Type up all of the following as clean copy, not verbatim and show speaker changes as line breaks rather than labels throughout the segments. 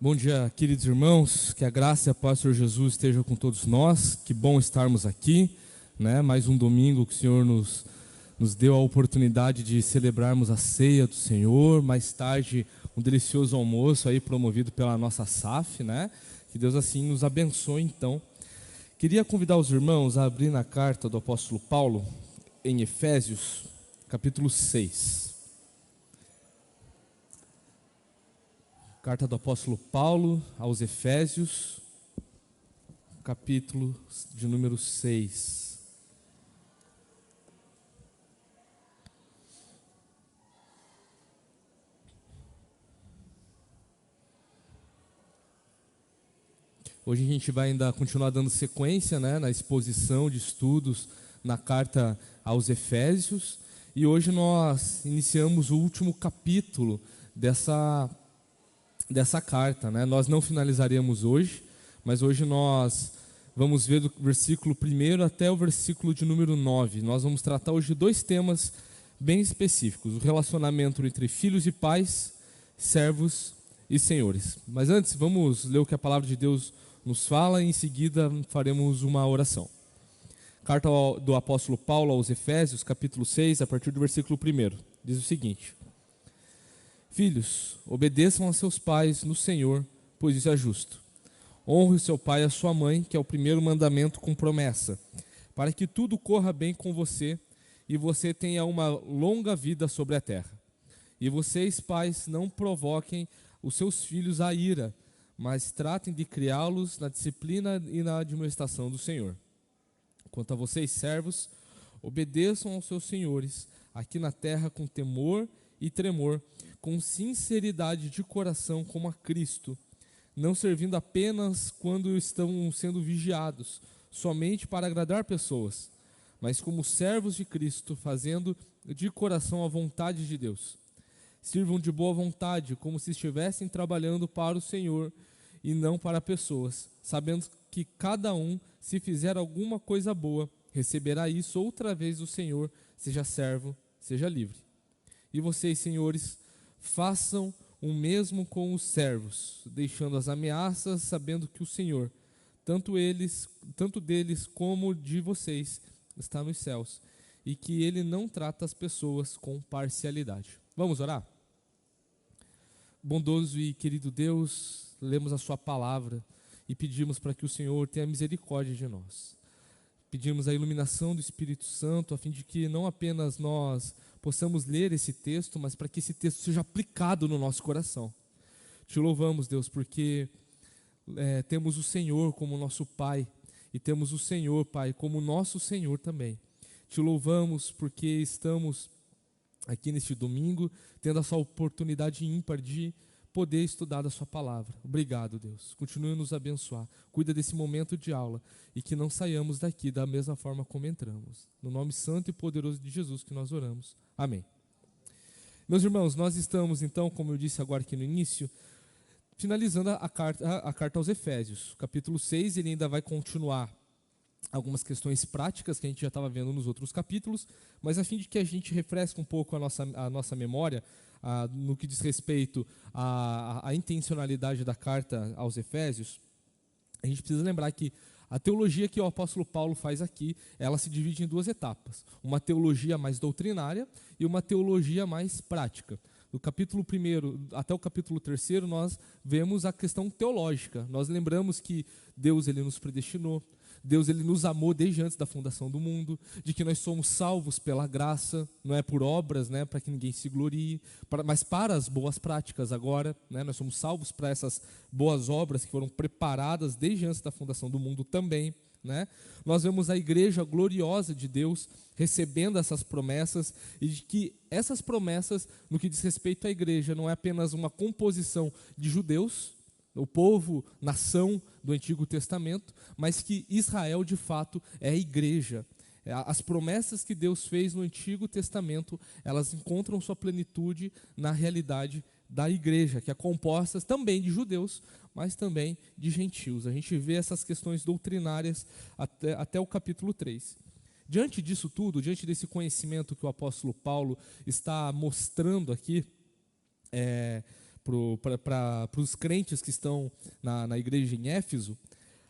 Bom dia, queridos irmãos, que a graça e a paz do Senhor Jesus esteja com todos nós. Que bom estarmos aqui, né? Mais um domingo que o Senhor nos deu a oportunidade de celebrarmos a ceia do Senhor. Mais tarde, um delicioso almoço aí promovido pela nossa SAF, né? Que Deus assim nos abençoe então. Queria convidar os irmãos a abrir na carta do apóstolo Paulo, em Efésios, capítulo 6. Carta do apóstolo Paulo aos Efésios, capítulo de número 6. Hoje a gente vai ainda continuar dando sequência, né, na exposição de estudos na carta aos Efésios. E hoje nós iniciamos o último capítulo dessa carta, né? Nós não finalizaremos hoje, mas hoje nós vamos ver do versículo 1 até o versículo de número 9. Nós vamos tratar hoje de dois temas bem específicos: o relacionamento entre filhos e pais, servos e senhores. Mas antes, vamos ler o que a palavra de Deus nos fala e em seguida faremos uma oração. Carta do apóstolo Paulo aos Efésios, capítulo 6, a partir do versículo 1, diz o seguinte: Filhos, obedeçam a seus pais no Senhor, pois isso é justo. Honre o seu pai e a sua mãe, que é o primeiro mandamento com promessa, para que tudo corra bem com você e você tenha uma longa vida sobre a terra. E vocês, pais, não provoquem os seus filhos à ira, mas tratem de criá-los na disciplina e na admoestação do Senhor. Quanto a vocês, servos, obedeçam aos seus senhores aqui na terra com temor e tremor, com sinceridade de coração como a Cristo, não servindo apenas quando estão sendo vigiados, somente para agradar pessoas, mas como servos de Cristo, fazendo de coração a vontade de Deus. Sirvam de boa vontade, como se estivessem trabalhando para o Senhor e não para pessoas, sabendo que cada um, se fizer alguma coisa boa, receberá isso outra vez do Senhor, seja servo, seja livre. E vocês, senhores, façam o mesmo com os servos, deixando as ameaças, sabendo que o Senhor, tanto deles como de vocês, está nos céus, e que Ele não trata as pessoas com parcialidade. Vamos orar? Bondoso e querido Deus, lemos a sua palavra e pedimos para que o Senhor tenha misericórdia de nós. Pedimos a iluminação do Espírito Santo, a fim de que não apenas nós possamos ler esse texto, mas para que esse texto seja aplicado no nosso coração. Te louvamos, Deus, porque temos o Senhor como nosso Pai, e temos o Senhor, Pai, como nosso Senhor também. Te louvamos porque estamos aqui neste domingo, tendo essa oportunidade ímpar de poder estudar a sua palavra. Obrigado, Deus. Continue a nos abençoar. Cuida desse momento de aula e que não saiamos daqui da mesma forma como entramos. No nome santo e poderoso de Jesus que nós oramos. Amém. Meus irmãos, nós estamos então, como eu disse agora aqui no início, finalizando a carta aos Efésios. Capítulo 6, ele ainda vai continuar algumas questões práticas que a gente já estava vendo nos outros capítulos, mas a fim de que a gente refresque um pouco a nossa memória, no que diz respeito à intencionalidade da carta aos Efésios, a gente precisa lembrar que a teologia que o apóstolo Paulo faz aqui, ela se divide em duas etapas. Uma teologia mais doutrinária e uma teologia mais prática. Do capítulo 1 até o capítulo 3, nós vemos a questão teológica. Nós lembramos que Deus ele nos predestinou, Deus ele nos amou desde antes da fundação do mundo, de que nós somos salvos pela graça, não é por obras, né, para que ninguém se glorie, mas para as boas práticas agora, né, nós somos salvos para essas boas obras que foram preparadas desde antes da fundação do mundo também. Né? Nós vemos a igreja gloriosa de Deus recebendo essas promessas e de que essas promessas, no que diz respeito à igreja, não é apenas uma composição de judeus, o povo, nação do Antigo Testamento, mas que Israel de fato é a igreja. As promessas que Deus fez no Antigo Testamento, elas encontram sua plenitude na realidade da igreja, que é composta também de judeus, mas também de gentios. A gente vê essas questões doutrinárias até o capítulo 3. Diante disso tudo, diante desse conhecimento que o apóstolo Paulo está mostrando aqui, para os crentes que estão na igreja em Éfeso,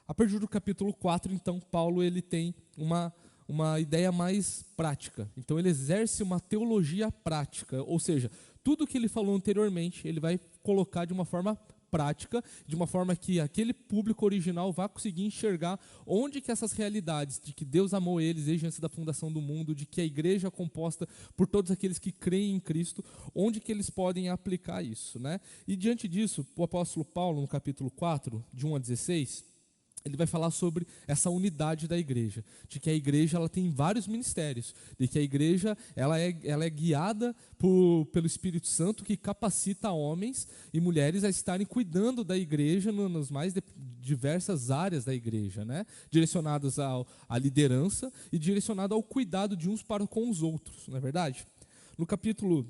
a partir do capítulo 4, então, Paulo ele tem uma ideia mais prática. Então ele exerce uma teologia prática, ou seja, tudo que ele falou anteriormente, ele vai colocar de uma forma prática, de uma forma que aquele público original vá conseguir enxergar onde que essas realidades de que Deus amou eles desde antes da fundação do mundo, de que a igreja é composta por todos aqueles que creem em Cristo, onde que eles podem aplicar isso, né? E diante disso, o apóstolo Paulo, no capítulo 4, de 1 a 16, ele vai falar sobre essa unidade da igreja, de que a igreja ela tem vários ministérios, de que a igreja ela é guiada pelo Espírito Santo, que capacita homens e mulheres a estarem cuidando da igreja nas mais diversas áreas da igreja, né? Direcionadas à liderança e direcionado ao cuidado de uns para com os outros, não é verdade? No capítulo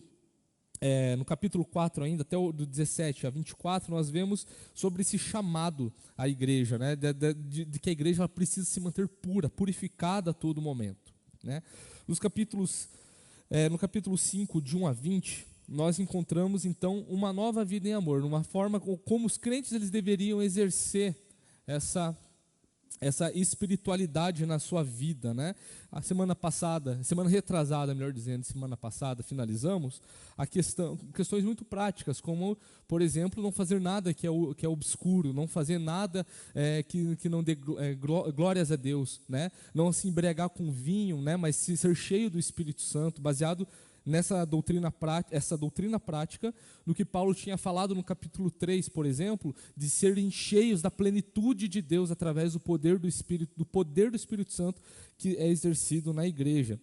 4 ainda, até do 17 a 24, nós vemos sobre esse chamado à igreja, né? de que a igreja ela precisa se manter pura, purificada a todo momento, né? No capítulo 5, de 1 a 20, nós encontramos então uma nova vida em amor, uma forma como os crentes eles deveriam exercer essa espiritualidade na sua vida, né? A semana retrasada, finalizamos questões muito práticas, como, por exemplo, não fazer nada que é obscuro, não fazer nada que não dê glórias a Deus, né? Não se embriagar com vinho, né? Mas ser cheio do Espírito Santo, baseado essa doutrina prática, no que Paulo tinha falado no capítulo 3, por exemplo, de serem cheios da plenitude de Deus através do poder do Espírito Santo que é exercido na igreja.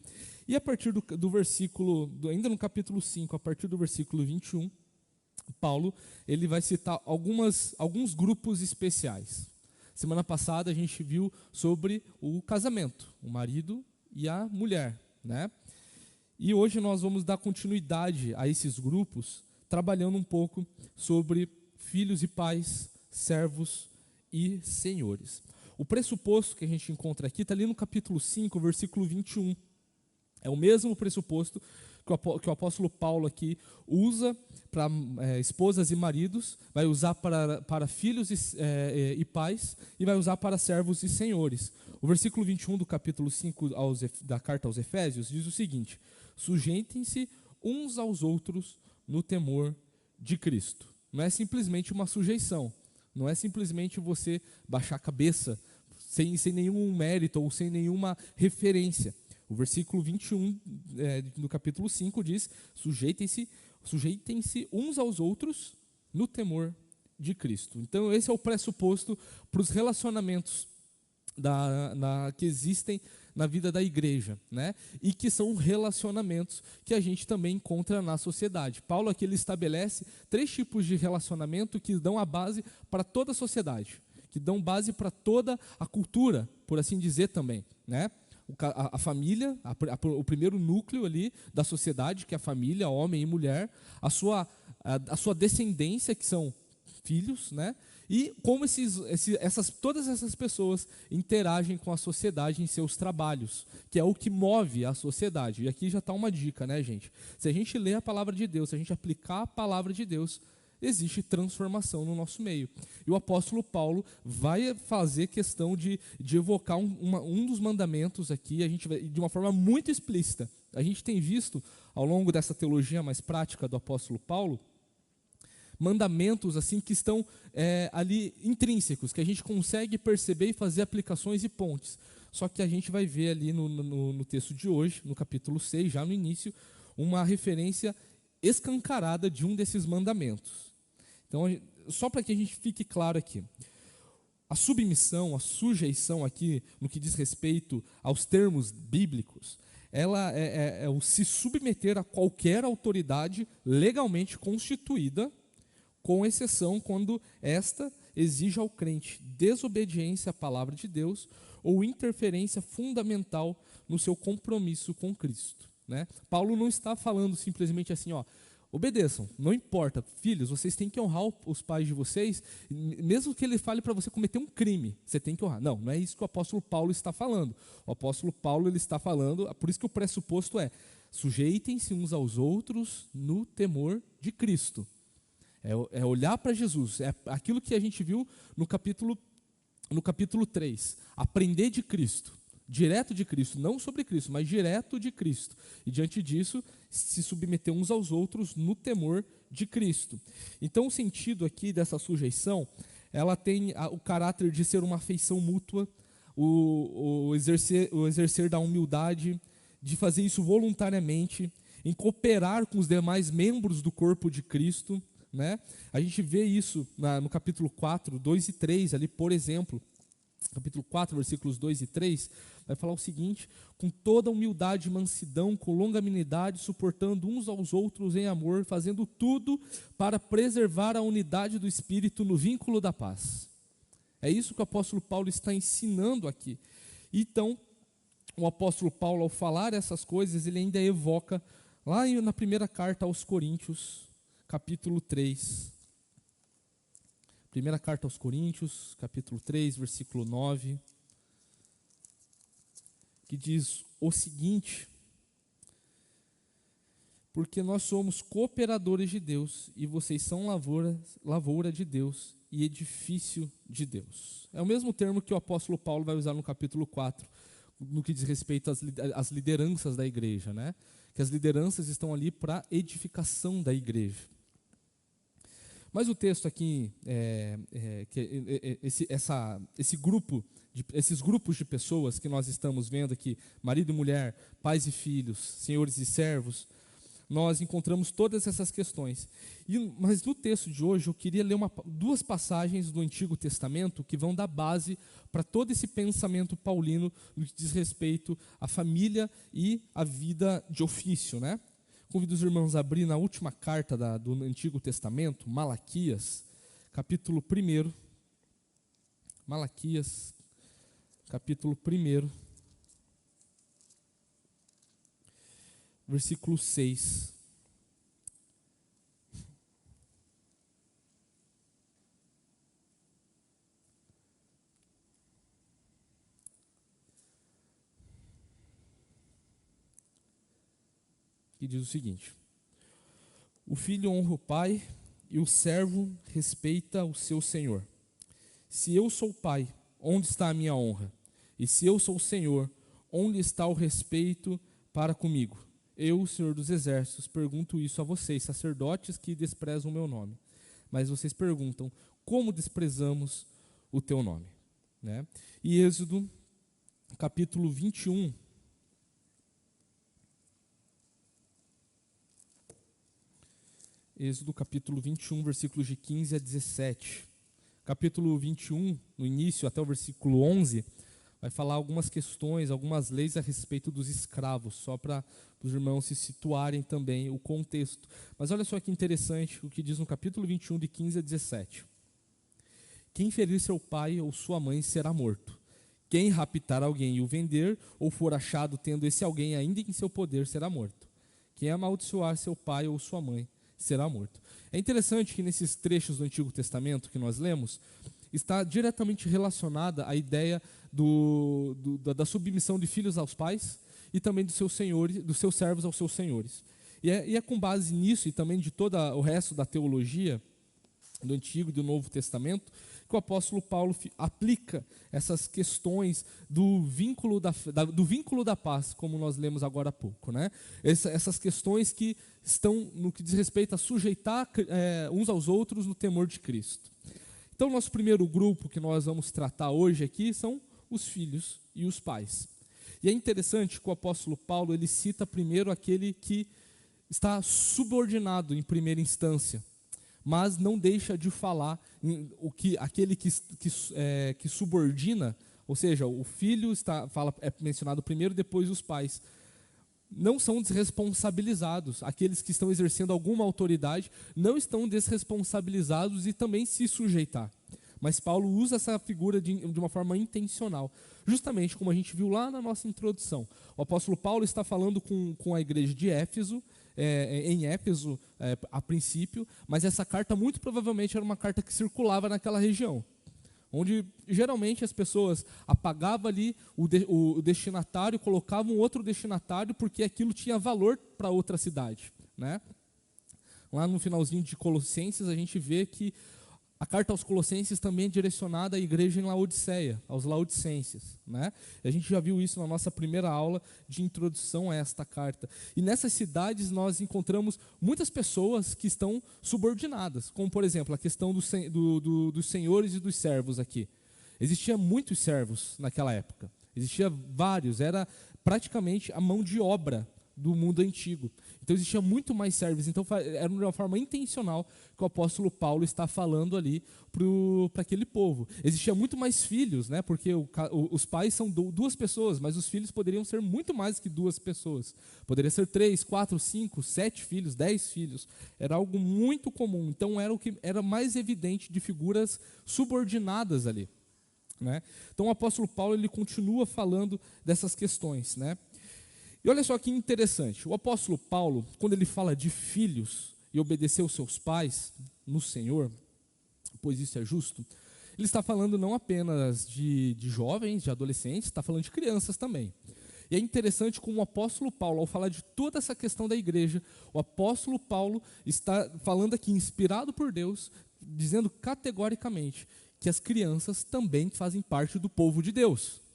E a partir do versículo, ainda no capítulo 5, a partir do versículo 21, Paulo ele vai citar alguns grupos especiais. Semana passada a gente viu sobre o casamento, o marido e a mulher, né? E hoje nós vamos dar continuidade a esses grupos, trabalhando um pouco sobre filhos e pais, servos e senhores. O pressuposto que a gente encontra aqui está ali no capítulo 5, versículo 21. É o mesmo pressuposto que o apóstolo Paulo aqui usa para esposas e maridos, vai usar para filhos e pais, e vai usar para servos e senhores. O versículo 21 do capítulo 5 da carta aos Efésios diz o seguinte: sujeitem-se uns aos outros no temor de Cristo. Não é simplesmente uma sujeição, não é simplesmente você baixar a cabeça sem nenhum mérito ou sem nenhuma referência. O versículo 21 do capítulo 5 diz: sujeitem-se uns aos outros no temor de Cristo. Então esse é o pressuposto para os relacionamentos que existem na vida da igreja, né? E que são relacionamentos que a gente também encontra na sociedade. Paulo aqui ele estabelece 3 tipos de relacionamento que dão a base para toda a sociedade, que dão base para toda a cultura, por assim dizer também, né? A família, o primeiro núcleo ali da sociedade, que é a família, homem e mulher, a sua descendência, que são filhos, né? E como todas essas pessoas interagem com a sociedade em seus trabalhos, que é o que move a sociedade. E aqui já está uma dica, né, gente? Se a gente ler a palavra de Deus, se a gente aplicar a palavra de Deus, existe transformação no nosso meio. E o apóstolo Paulo vai fazer questão de evocar um dos mandamentos aqui, de uma forma muito explícita. A gente tem visto, ao longo dessa teologia mais prática do apóstolo Paulo, mandamentos assim que estão ali intrínsecos, que a gente consegue perceber e fazer aplicações e pontes. Só que a gente vai ver ali no texto de hoje, no capítulo 6, já no início, uma referência escancarada de um desses mandamentos. Então, só para que a gente fique claro aqui, a submissão, a sujeição aqui, no que diz respeito aos termos bíblicos, ela é o se submeter a qualquer autoridade legalmente constituída, com exceção quando esta exige ao crente desobediência à palavra de Deus ou interferência fundamental no seu compromisso com Cristo, né? Paulo não está falando simplesmente assim, obedeçam, não importa, filhos, vocês têm que honrar os pais de vocês, mesmo que ele fale para você cometer um crime, você tem que honrar. Não é isso que o apóstolo Paulo está falando. O apóstolo Paulo ele está falando, por isso que o pressuposto é: sujeitem-se uns aos outros no temor de Cristo. É olhar para Jesus. É aquilo que a gente viu no capítulo 3. Aprender de Cristo. Direto de Cristo. Não sobre Cristo, mas direto de Cristo. E diante disso, se submeter uns aos outros no temor de Cristo. Então o sentido aqui dessa sujeição, ela tem o caráter de ser uma afeição mútua, o exercer da humildade, de fazer isso voluntariamente, em cooperar com os demais membros do corpo de Cristo, né? A gente vê isso no capítulo 4, 2 e 3, ali, por exemplo. Capítulo 4, versículos 2 e 3, vai falar o seguinte: com toda humildade e mansidão, com longanimidade, suportando uns aos outros em amor, fazendo tudo para preservar a unidade do Espírito no vínculo da paz. É isso que o apóstolo Paulo está ensinando aqui. Então, o apóstolo Paulo, ao falar essas coisas, ele ainda evoca, lá na primeira carta aos Coríntios, capítulo 3. Primeira carta aos Coríntios, capítulo 3, versículo 9, que diz o seguinte: porque nós somos cooperadores de Deus, e vocês são lavoura de Deus e edifício de Deus. É o mesmo termo que o apóstolo Paulo vai usar no capítulo 4, no que diz respeito às lideranças da igreja, né? Que as lideranças estão ali para edificação da igreja. Mas o texto aqui, esses grupos de pessoas que nós estamos vendo aqui, marido e mulher, pais e filhos, senhores e servos, nós encontramos todas essas questões. Mas no texto de hoje eu queria ler duas passagens do Antigo Testamento que vão dar base para todo esse pensamento paulino no que diz respeito à família e à vida de ofício, né? Convido os irmãos a abrir na última carta do Antigo Testamento, Malaquias, capítulo 1. Malaquias, capítulo 1, versículo 6. Que diz o seguinte: o filho honra o pai e o servo respeita o seu senhor. Se eu sou pai, onde está a minha honra? E se eu sou senhor, onde está o respeito para comigo? Eu, Senhor dos Exércitos, pergunto isso a vocês, sacerdotes que desprezam o meu nome. Mas vocês perguntam, como desprezamos o teu nome? Né? E Êxodo, capítulo 21. Êxodo capítulo 21, versículos de 15 a 17. Capítulo 21, no início até o versículo 11, vai falar algumas questões, algumas leis a respeito dos escravos, só para os irmãos se situarem também o contexto. Mas olha só que interessante o que diz no capítulo 21, de 15 a 17. Quem ferir seu pai ou sua mãe será morto. Quem raptar alguém e o vender, ou for achado tendo esse alguém ainda em seu poder, será morto. Quem amaldiçoar seu pai ou sua mãe será morto. É interessante que nesses trechos do Antigo Testamento que nós lemos, está diretamente relacionada a ideia da submissão de filhos aos pais e também dos seus servos aos seus senhores. E é com base nisso e também de todo o resto da teologia do Antigo e do Novo Testamento que o apóstolo Paulo aplica essas questões do vínculo da paz, como nós lemos agora há pouco, né? Essas questões que estão no que diz respeito a sujeitar uns aos outros no temor de Cristo. Então, nosso primeiro grupo que nós vamos tratar hoje aqui são os filhos e os pais. E é interessante que o apóstolo Paulo ele cita primeiro aquele que está subordinado em primeira instância, mas não deixa de falar aquele que subordina, ou seja, o filho é mencionado primeiro, depois os pais. Não são desresponsabilizados. Aqueles que estão exercendo alguma autoridade não estão desresponsabilizados e também se sujeitar. Mas Paulo usa essa figura de uma forma intencional, justamente como a gente viu lá na nossa introdução. O apóstolo Paulo está falando com a igreja de Éfeso, em Éfeso a princípio, mas essa carta muito provavelmente era uma carta que circulava naquela região, onde geralmente as pessoas apagavam ali o destinatário, colocavam outro destinatário porque aquilo tinha valor para outra cidade, né? Lá no finalzinho de Colossenses, a gente vê que a carta aos Colossenses também é direcionada à igreja em Laodiceia, aos laodicenses, né? A gente já viu isso na nossa primeira aula de introdução a esta carta. E nessas cidades nós encontramos muitas pessoas que estão subordinadas, como por exemplo a questão dos senhores e dos servos aqui. Existia muitos servos naquela época, existia vários, era praticamente a mão de obra do mundo antigo. Então existia muito mais servos, então era uma forma intencional que o apóstolo Paulo está falando ali para aquele povo. Existia muito mais filhos, né? Porque os pais são duas pessoas, mas os filhos poderiam ser muito mais que duas pessoas. Poderia ser 3, 4, 5, 7 filhos, 10 filhos. Era algo muito comum, então era o que era mais evidente de figuras subordinadas ali, né? Então o apóstolo Paulo ele continua falando dessas questões, né? E olha só que interessante, o apóstolo Paulo, quando ele fala de filhos e obedecer aos seus pais no Senhor, pois isso é justo, ele está falando não apenas de jovens, de adolescentes, está falando de crianças também. E é interessante como o apóstolo Paulo, ao falar de toda essa questão da igreja, o apóstolo Paulo está falando aqui, inspirado por Deus, dizendo categoricamente que as crianças também fazem parte do povo de Deus.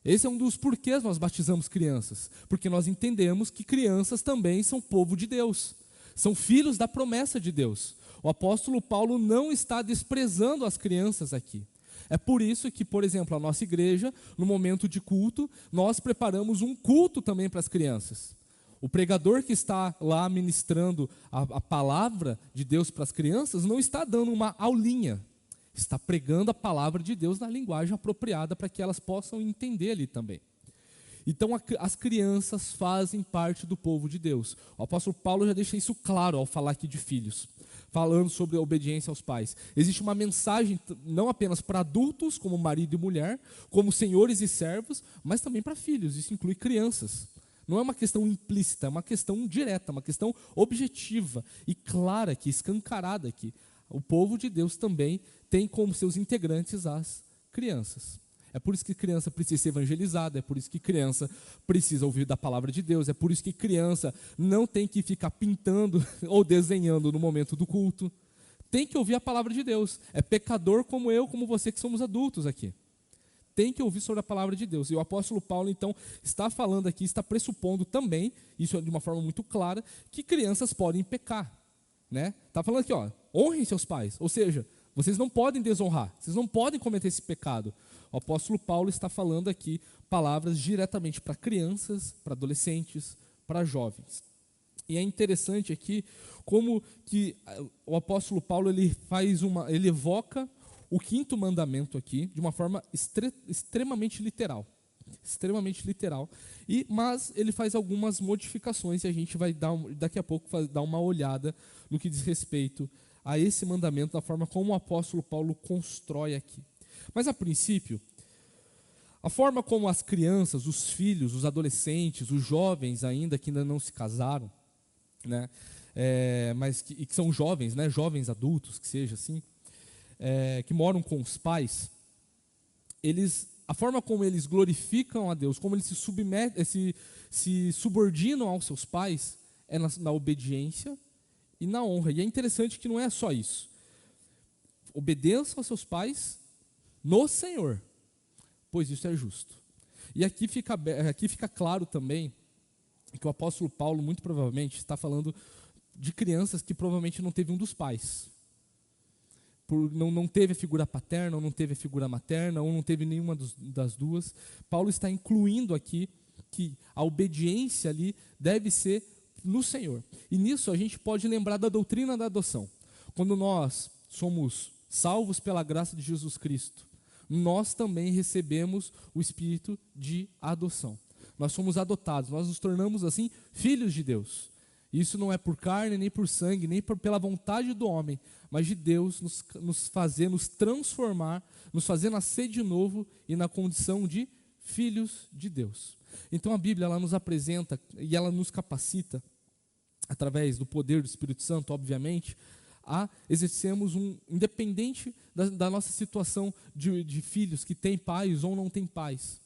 Esse é um dos porquês nós batizamos crianças, porque nós entendemos que crianças também são povo de Deus, são filhos da promessa de Deus. O apóstolo Paulo não está desprezando as crianças aqui. É por isso que, por exemplo, a nossa igreja, no momento de culto, nós preparamos um culto também para as crianças. O pregador que está lá ministrando a palavra de Deus para as crianças não está dando uma aulinha, está pregando a palavra de Deus na linguagem apropriada para que elas possam entender ali também. Então as crianças fazem parte do povo de Deus. O apóstolo Paulo já deixa isso claro ao falar aqui de filhos, falando sobre a obediência aos pais. Existe uma mensagem não apenas para adultos, como marido e mulher, como senhores e servos, mas também para filhos, isso inclui crianças. Não é uma questão implícita, é uma questão direta, uma questão objetiva e clara aqui, escancarada aqui. O povo de Deus também tem como seus integrantes as crianças. É por isso que criança precisa ser evangelizada, é por isso que criança precisa ouvir da palavra de Deus, é por isso que criança não tem que ficar pintando ou desenhando no momento do culto. Tem que ouvir a palavra de Deus. É pecador como eu, como você que somos adultos aqui. Tem que ouvir sobre a palavra de Deus. E o apóstolo Paulo, então, está falando aqui, está pressupondo também, isso é de uma forma muito clara, que crianças podem pecar, né? Está falando aqui, ó, honrem seus pais, ou seja, vocês não podem desonrar, vocês não podem cometer esse pecado. O apóstolo Paulo está falando aqui palavras diretamente para crianças, para adolescentes, para jovens. E é interessante aqui como que o apóstolo Paulo ele evoca o quinto mandamento aqui de uma forma extremamente literal. Extremamente literal. Mas ele faz algumas modificações e a gente vai daqui a pouco dar uma olhada no que diz respeito a esse mandamento, da forma como o apóstolo Paulo constrói aqui. Mas a princípio, a forma como as crianças, os filhos, os adolescentes, os jovens ainda que ainda não se casaram, né, mas que são jovens, né, jovens adultos, que seja assim, que moram com os pais, a forma como eles glorificam a Deus, como eles se subordinam aos seus pais, é na obediência e na honra. E é interessante que não é só isso. Obedeça aos seus pais no Senhor, pois isso é justo. E aqui fica claro também que o apóstolo Paulo, muito provavelmente, está falando de crianças que provavelmente não teve um dos pais. Não teve a figura paterna, ou não teve a figura materna, ou não teve nenhuma das duas. Paulo está incluindo aqui que a obediência ali deve ser no Senhor. E nisso a gente pode lembrar da doutrina da adoção. Quando nós somos salvos pela graça de Jesus Cristo, nós também recebemos o espírito de adoção. Nós somos adotados, nós nos tornamos assim filhos de Deus. Isso não é por carne, nem por sangue, nem pela vontade do homem, mas de Deus nos transformar, nos fazer nascer de novo e na condição de filhos de Deus. Então a Bíblia ela nos apresenta e ela nos capacita, através do poder do Espírito Santo, obviamente, a exercermos independente da nossa situação de filhos que têm pais ou não têm pais,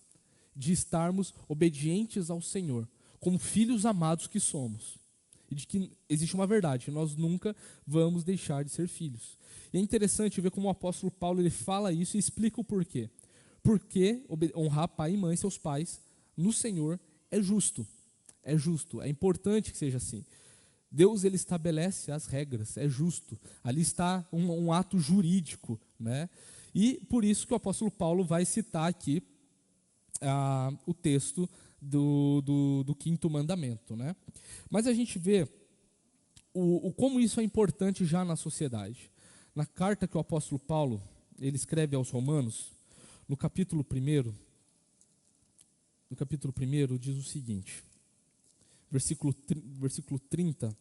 de estarmos obedientes ao Senhor, como filhos amados que somos. e de que existe uma verdade: nós nunca vamos deixar de ser filhos. E é interessante ver como o apóstolo Paulo ele fala isso e explica o porquê. Porque honrar pai e mãe, seus pais, no Senhor é justo. É justo, é importante que seja assim. Deus ele estabelece as regras, é justo. Ali está um ato jurídico, né? E por isso que o apóstolo Paulo vai citar aqui o texto do quinto mandamento, né? Mas a gente vê como isso é importante já na sociedade. Na carta que o apóstolo Paulo ele escreve aos Romanos, no capítulo 1, diz o seguinte, versículo 30,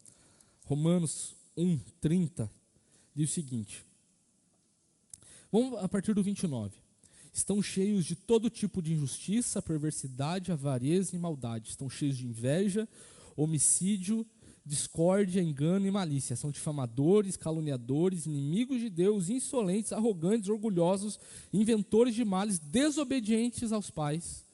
Romanos 1, 30, diz o seguinte, vamos a partir do 29. Estão cheios de todo tipo de injustiça, perversidade, avareza e maldade. Estão cheios de inveja, homicídio, discórdia, engano e malícia. São difamadores, caluniadores, inimigos de Deus, insolentes, arrogantes, orgulhosos, inventores de males, desobedientes aos pais,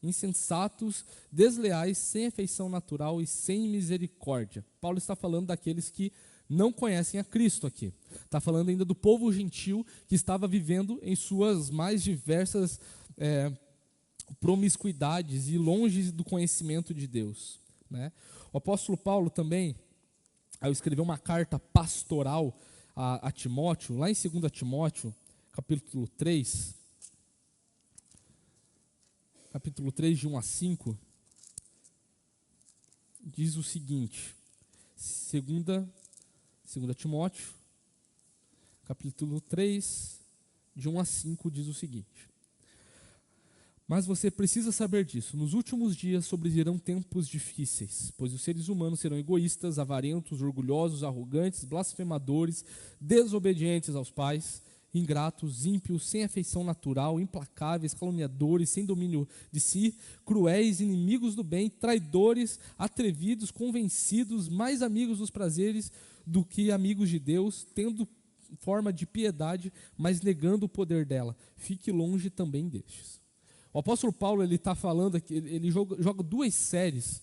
insensatos, desleais, sem afeição natural e sem misericórdia. Paulo está falando daqueles que não conhecem a Cristo aqui. Está falando ainda do povo gentil que estava vivendo em suas mais diversas promiscuidades e longe do conhecimento de Deus, né? O apóstolo Paulo também, ao escrever uma carta pastoral a Timóteo, lá em 2 Timóteo, capítulo 3, de 1 a 5, diz o seguinte, 2 Timóteo, capítulo 3, de 1 a 5, diz o seguinte: mas você precisa saber disso, nos últimos dias sobrevirão tempos difíceis, pois os seres humanos serão egoístas, avarentos, orgulhosos, arrogantes, blasfemadores, desobedientes aos pais, ingratos, ímpios, sem afeição natural, implacáveis, caluniadores, sem domínio de si, cruéis, inimigos do bem, traidores, atrevidos, convencidos, mais amigos dos prazeres do que amigos de Deus, tendo forma de piedade, mas negando o poder dela. Fique longe também destes. O apóstolo Paulo ele está falando aqui, ele joga duas séries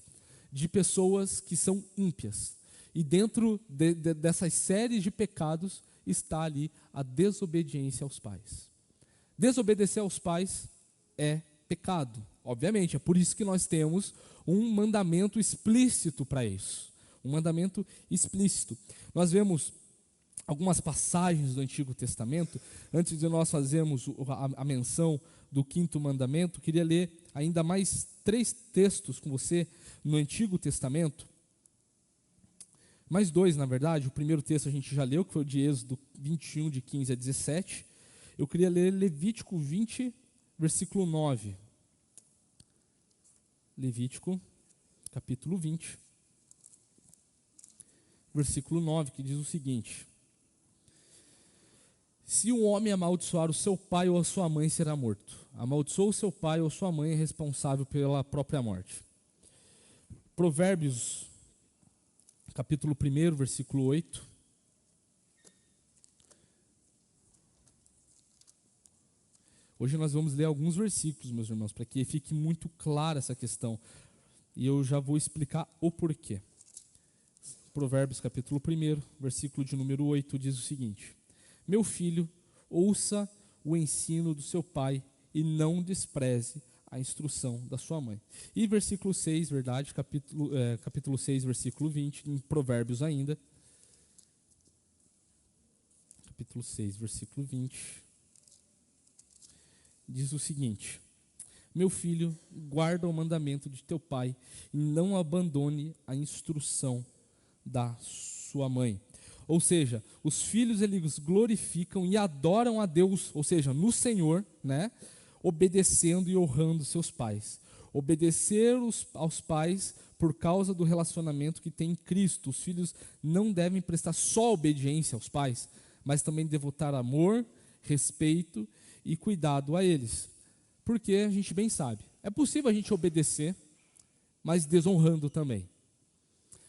de pessoas que são ímpias. E dentro dessas séries de pecados está ali a desobediência aos pais. Desobedecer aos pais é pecado, obviamente. É por isso que nós temos um mandamento explícito para isso. Um mandamento explícito. Nós vemos algumas passagens do Antigo Testamento. Antes de nós fazermos a menção do quinto mandamento, queria ler ainda mais 3 textos com você no Antigo Testamento. Mais 2, na verdade. O primeiro texto a gente já leu, que foi o de Êxodo 21, de 15 a 17. Eu queria ler Levítico 20, versículo 9. Levítico, capítulo 20, versículo 9, que diz o seguinte: se um homem amaldiçoar o seu pai ou a sua mãe, será morto. Amaldiçoou o seu pai ou sua mãe, é responsável pela própria morte. Provérbios, capítulo 1, versículo 8. Hoje nós vamos ler alguns versículos, meus irmãos, para que fique muito clara essa questão. E eu já vou explicar o porquê. Provérbios, capítulo 1, versículo de número 8, diz o seguinte: meu filho, ouça o ensino do seu pai e não despreze a instrução da sua mãe. E versículo 6, verdade, capítulo 6, versículo 20, em Provérbios ainda. Capítulo 6, versículo 20. Diz o seguinte: meu filho, guarda o mandamento de teu pai e não abandone a instrução da sua mãe. Ou seja, os filhos eles glorificam e adoram a Deus, ou seja, no Senhor, né, obedecendo e honrando seus pais. Obedecer aos pais por causa do relacionamento que tem em Cristo. Os filhos não devem prestar só obediência aos pais, mas também devotar amor, respeito e cuidado a eles. Porque a gente bem sabe, é possível a gente obedecer, mas desonrando também.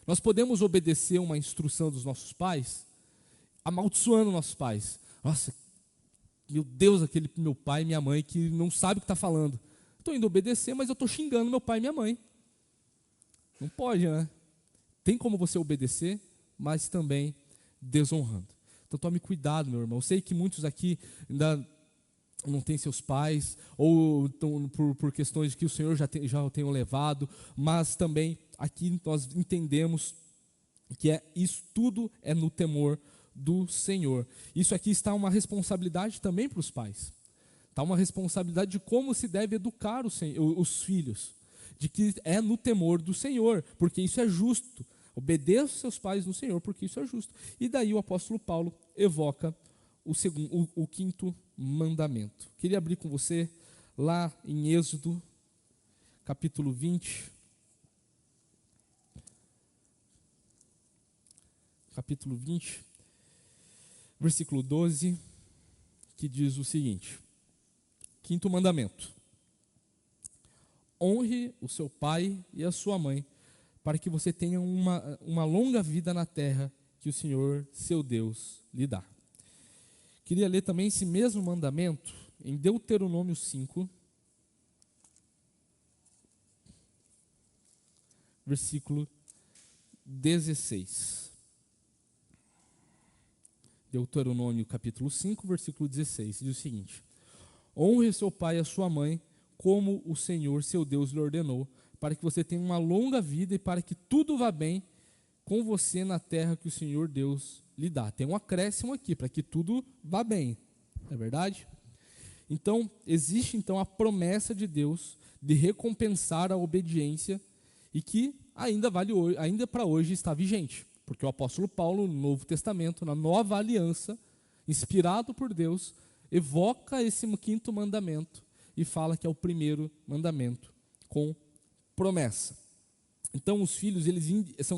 Nós podemos obedecer uma instrução dos nossos pais, amaldiçoando nossos pais. Nossa, meu Deus, aquele meu pai e minha mãe que não sabe o que está falando. Estou indo obedecer, mas eu estou xingando meu pai e minha mãe. Não pode, né? Tem como você obedecer, mas também desonrando. Então tome cuidado, meu irmão. Eu sei que muitos aqui ainda não têm seus pais, ou por questões que o Senhor já o tenham levado, mas também aqui nós entendemos que isso tudo é no temor do Senhor. Isso aqui está uma responsabilidade também para os pais. Está uma responsabilidade de como se deve educar os filhos, de que é no temor do Senhor, porque isso é justo. Obedeça os seus pais no Senhor, porque isso é justo. E daí o apóstolo Paulo evoca o quinto mandamento. Queria abrir com você lá em Êxodo, capítulo 20. Capítulo 20, versículo 12, que diz o seguinte: quinto mandamento: honre o seu pai e a sua mãe, para que você tenha uma longa vida na terra que o Senhor, seu Deus, lhe dá. Queria ler também esse mesmo mandamento em Deuteronômio 5, versículo 16. Deuteronômio capítulo 5, versículo 16, diz o seguinte: honre seu pai e a sua mãe, como o Senhor, seu Deus, lhe ordenou, para que você tenha uma longa vida e para que tudo vá bem com você na terra que o Senhor Deus lhe dá. Tem um acréscimo aqui, para que tudo vá bem, não é verdade? Então, existe então a promessa de Deus de recompensar a obediência e que ainda para hoje está vigente. Porque o apóstolo Paulo, no Novo Testamento, na Nova Aliança, inspirado por Deus, evoca esse quinto mandamento e fala que é o primeiro mandamento com promessa. Então, os filhos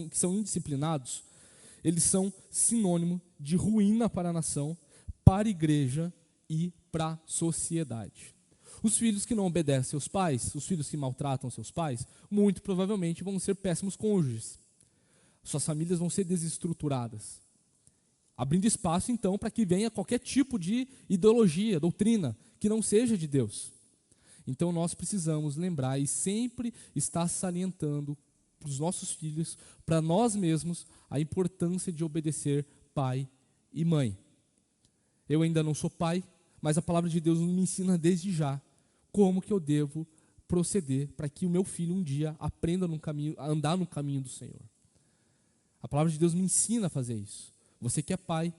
que são indisciplinados, eles são sinônimo de ruína para a nação, para a igreja e para a sociedade. Os filhos que não obedecem seus pais, os filhos que maltratam seus pais, muito provavelmente vão ser péssimos cônjuges. Suas famílias vão ser desestruturadas, abrindo espaço então para que venha qualquer tipo de ideologia, doutrina, que não seja de Deus. Então nós precisamos lembrar e sempre estar salientando para os nossos filhos, para nós mesmos, a importância de obedecer pai e mãe. Eu ainda não sou pai, mas a palavra de Deus me ensina desde já como que eu devo proceder para que o meu filho um dia aprenda a andar no caminho do Senhor. A palavra de Deus me ensina a fazer isso. Você que é pai,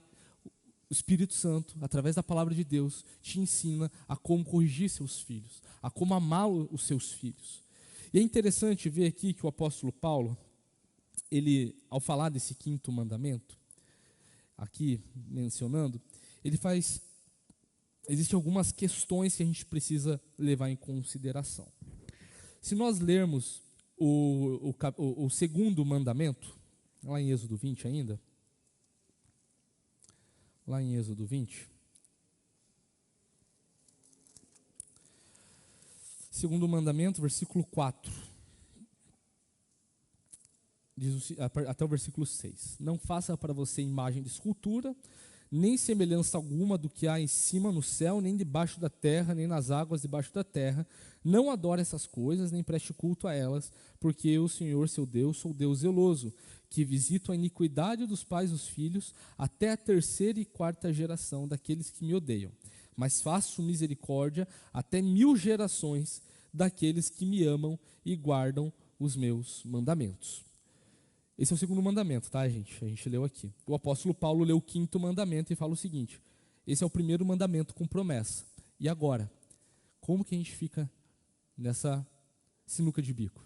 o Espírito Santo, através da palavra de Deus, te ensina a como corrigir seus filhos, a como amar os seus filhos. E é interessante ver aqui que o apóstolo Paulo, ele, ao falar desse quinto mandamento, aqui mencionando, existem algumas questões que a gente precisa levar em consideração. Se nós lermos o segundo mandamento, lá em Êxodo 20 ainda, lá em Êxodo 20, segundo mandamento, versículo 4, diz até o versículo 6, não faça para você imagem de escultura, nem semelhança alguma do que há em cima no céu, nem debaixo da terra, nem nas águas debaixo da terra, não adore essas coisas, nem preste culto a elas, porque eu, Senhor, seu Deus, sou Deus zeloso, que visito a iniquidade dos pais dos filhos, até a terceira e quarta geração daqueles que me odeiam, mas faço misericórdia até 1000 gerações daqueles que me amam e guardam os meus mandamentos. Esse é o segundo mandamento, tá, gente? A gente leu aqui. O apóstolo Paulo leu o quinto mandamento e fala o seguinte: esse é o primeiro mandamento com promessa. E agora? Como que a gente fica nessa sinuca de bico?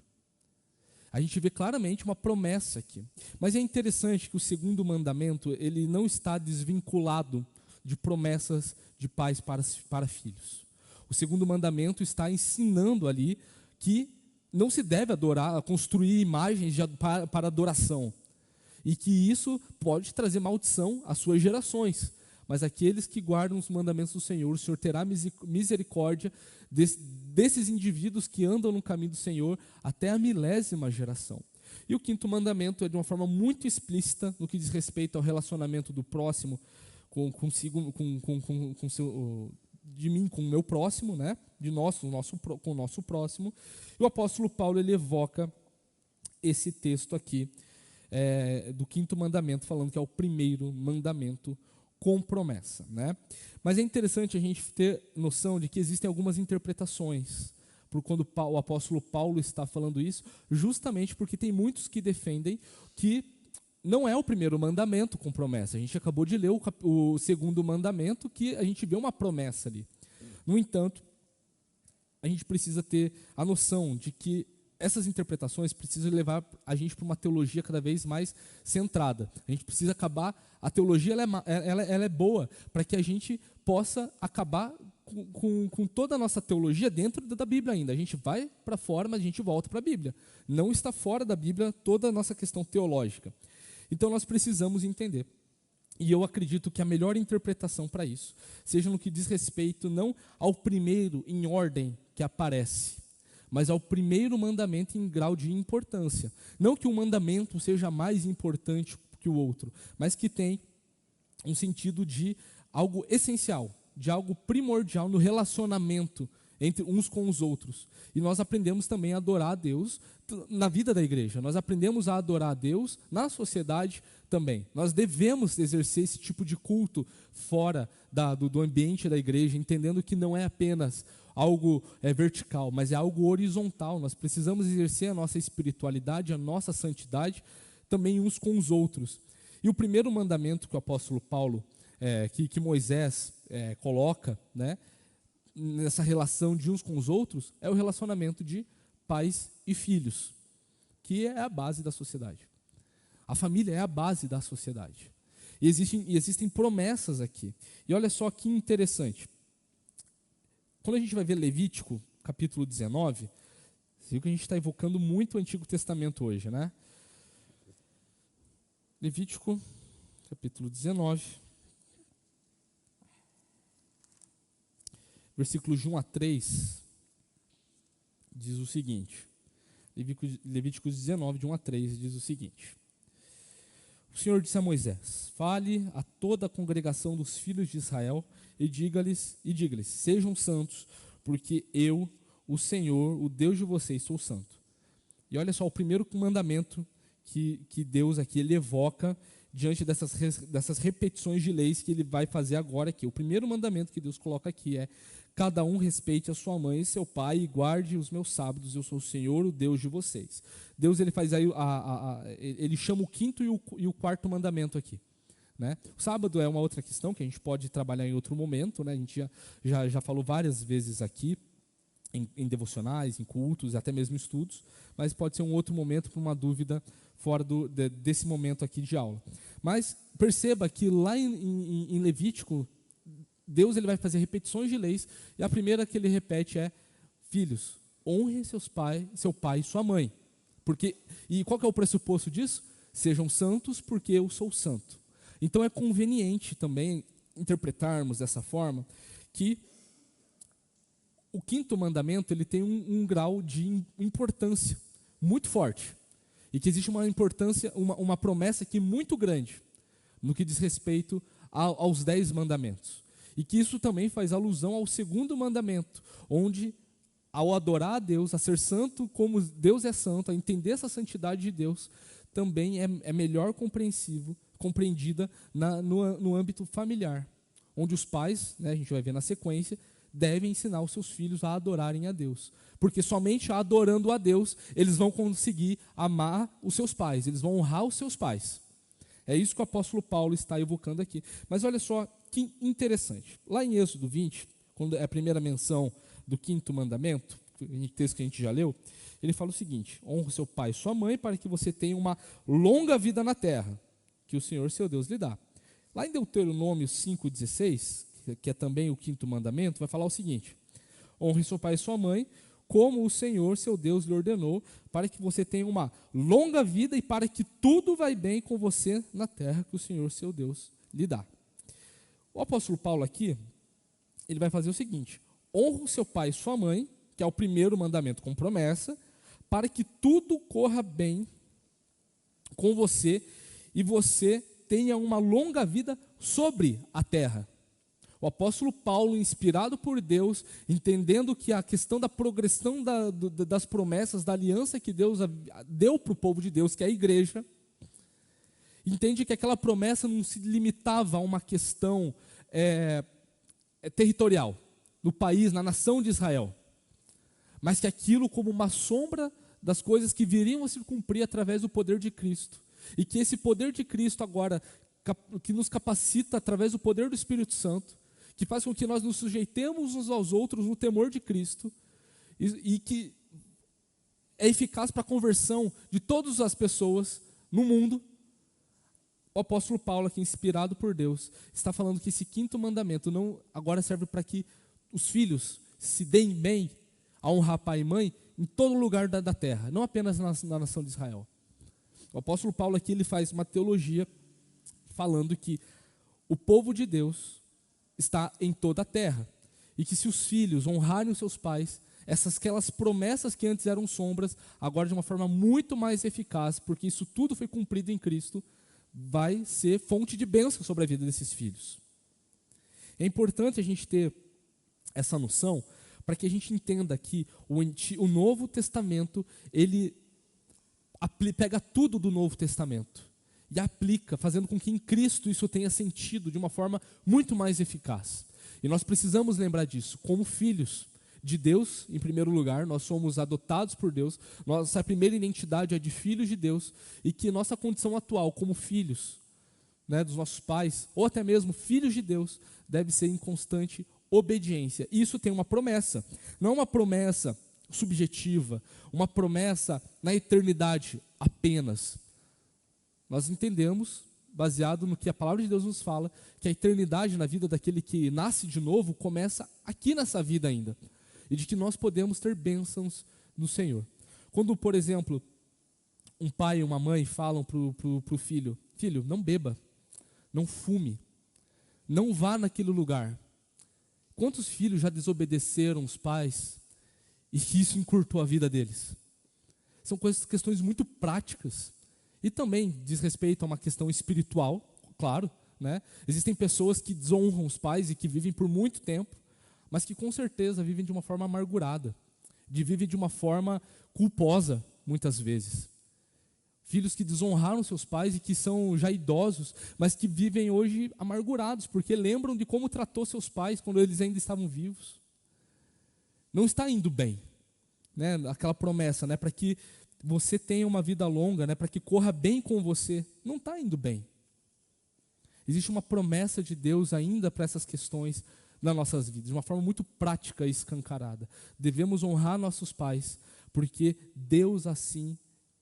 A gente vê claramente uma promessa aqui. Mas é interessante que o segundo mandamento, ele não está desvinculado de promessas de pais para filhos. O segundo mandamento está ensinando ali que não se deve adorar, construir imagens para adoração. E que isso pode trazer maldição às suas gerações. Mas aqueles que guardam os mandamentos do Senhor, o Senhor terá misericórdia desses indivíduos que andam no caminho do Senhor até a 1000ª geração. E o quinto mandamento é de uma forma muito explícita no que diz respeito ao relacionamento do próximo de mim com o meu próximo, né? Com o nosso próximo. E o apóstolo Paulo ele evoca esse texto aqui do quinto mandamento, falando que é o primeiro mandamento com promessa, né? Mas é interessante a gente ter noção de que existem algumas interpretações por quando o apóstolo Paulo está falando isso, justamente porque tem muitos que defendem que não é o primeiro mandamento com promessa. A gente acabou de ler o segundo mandamento, que a gente vê uma promessa ali. No entanto, a gente precisa ter a noção de que essas interpretações precisam levar a gente para uma teologia cada vez mais centrada. A gente precisa acabar, a teologia ela é boa para que a gente possa acabar com toda a nossa teologia dentro da Bíblia ainda. A gente vai para fora, mas a gente volta para a Bíblia. Não está fora da Bíblia toda a nossa questão teológica. Então nós precisamos entender. E eu acredito que a melhor interpretação para isso seja no que diz respeito não ao primeiro em ordem que aparece, mas ao primeiro mandamento em grau de importância. Não que um mandamento seja mais importante que o outro, mas que tem um sentido de algo essencial, de algo primordial no relacionamento entre uns com os outros. E nós aprendemos também a adorar a Deus na vida da igreja. Nós aprendemos a adorar a Deus na sociedade também. Nós devemos exercer esse tipo de culto fora do ambiente da igreja, entendendo que não é apenas algo vertical, mas é algo horizontal. Nós precisamos exercer a nossa espiritualidade, a nossa santidade também uns com os outros. E o primeiro mandamento que o apóstolo Paulo, que Moisés coloca, né, nessa relação de uns com os outros, é o relacionamento de pais e filhos, que é a base da sociedade. A família é a base da sociedade. E existem promessas aqui. E olha só que interessante. Quando a gente vai ver Levítico, capítulo 19, você viu que a gente está evocando muito o Antigo Testamento hoje, né? Levítico, capítulo 19, versículos de 1 a 3, diz o seguinte. Levítico 19, de 1 a 3, diz o seguinte. O Senhor disse a Moisés: fale a toda a congregação dos filhos de Israel e diga-lhes, sejam santos, porque eu, o Senhor, o Deus de vocês, sou santo. E olha só o primeiro mandamento que Deus aqui ele evoca diante dessas repetições de leis que ele vai fazer agora aqui. O primeiro mandamento que Deus coloca aqui é: cada um respeite a sua mãe e seu pai e guarde os meus sábados, eu sou o Senhor, o Deus de vocês. Deus ele faz aí, ele chama o quinto e o quarto mandamento aqui. Né? O sábado é uma outra questão que a gente pode trabalhar em outro momento, né? A gente já falou várias vezes aqui, em devocionais, em cultos, até mesmo estudos, mas pode ser um outro momento para uma dúvida fora desse momento aqui de aula. Mas perceba que lá em Levítico, Deus ele vai fazer repetições de leis, e a primeira que ele repete é: filhos, honre seu pai e sua mãe. E qual que é o pressuposto disso? Sejam santos, porque eu sou santo. Então é conveniente também interpretarmos dessa forma que o quinto mandamento ele tem um grau de importância muito forte, e que existe uma importância, uma promessa aqui muito grande no que diz respeito aos 10 mandamentos. E que isso também faz alusão ao segundo mandamento, onde, ao adorar a Deus, a ser santo como Deus é santo, a entender essa santidade de Deus, também é melhor compreendida no âmbito familiar, onde os pais, né, a gente vai ver na sequência, devem ensinar os seus filhos a adorarem a Deus. Porque somente adorando a Deus, eles vão conseguir amar os seus pais, eles vão honrar os seus pais. É isso que o apóstolo Paulo está evocando aqui. Mas olha só que interessante. Lá em Êxodo 20, quando é a primeira menção do quinto mandamento, texto que a gente já leu, ele fala o seguinte: honra seu pai e sua mãe para que você tenha uma longa vida na terra, que o Senhor seu Deus lhe dá. Lá em Deuteronômio 5,16, que é também o quinto mandamento, vai falar o seguinte: honre seu pai e sua mãe, como o Senhor seu Deus lhe ordenou, para que você tenha uma longa vida e para que tudo vai bem com você na terra que o Senhor seu Deus lhe dá. O apóstolo Paulo aqui, ele vai fazer o seguinte: honra o seu pai e sua mãe, que é o primeiro mandamento com promessa, para que tudo corra bem com você e você tenha uma longa vida sobre a terra. O apóstolo Paulo, inspirado por Deus, entendendo que a questão da progressão das promessas, da aliança que Deus deu para o povo de Deus, que é a igreja, Entende que aquela promessa não se limitava a uma questão territorial, no país, na nação de Israel, mas que aquilo como uma sombra das coisas que viriam a se cumprir através do poder de Cristo, e que esse poder de Cristo agora, que nos capacita através do poder do Espírito Santo, que faz com que nós nos sujeitemos uns aos outros no temor de Cristo, e que é eficaz para a conversão de todas as pessoas no mundo. O apóstolo Paulo, aqui inspirado por Deus, está falando que esse quinto mandamento não agora serve para que os filhos se deem bem a honrar pai e mãe em todo lugar da terra, não apenas na nação de Israel. O apóstolo Paulo aqui ele faz uma teologia falando que o povo de Deus está em toda a terra, e que se os filhos honrarem os seus pais, aquelas promessas que antes eram sombras, agora de uma forma muito mais eficaz, porque isso tudo foi cumprido em Cristo, vai ser fonte de bênção sobre a vida desses filhos. É importante a gente ter essa noção, para que a gente entenda que o Novo Testamento, ele pega tudo do Novo Testamento e aplica, fazendo com que em Cristo isso tenha sentido de uma forma muito mais eficaz. E nós precisamos lembrar disso, como filhos de Deus, em primeiro lugar, nós somos adotados por Deus, nossa primeira identidade é de filhos de Deus, e que nossa condição atual como filhos, né, dos nossos pais, ou até mesmo filhos de Deus, deve ser em constante obediência. E isso tem uma promessa, não uma promessa subjetiva, uma promessa na eternidade apenas. Nós entendemos, baseado no que a palavra de Deus nos fala, que a eternidade na vida daquele que nasce de novo começa aqui nessa vida ainda, e de que nós podemos ter bênçãos no Senhor. Quando, por exemplo, um pai e uma mãe falam para o filho, filho, não beba, não fume, não vá naquele lugar. Quantos filhos já desobedeceram os pais e que isso encurtou a vida deles? São questões muito práticas. E também diz respeito a uma questão espiritual, claro, né? Existem pessoas que desonram os pais e que vivem por muito tempo, mas que com certeza vivem de uma forma amargurada, vivem de uma forma culposa, muitas vezes. Filhos que desonraram seus pais e que são já idosos, mas que vivem hoje amargurados, porque lembram de como tratou seus pais quando eles ainda estavam vivos. Não está indo bem, né? Aquela promessa, né? Para que você tenha uma vida longa, né? Para que corra bem com você, não está indo bem. Existe uma promessa de Deus ainda para essas questões nas nossas vidas, de uma forma muito prática e escancarada. Devemos honrar nossos pais, porque Deus assim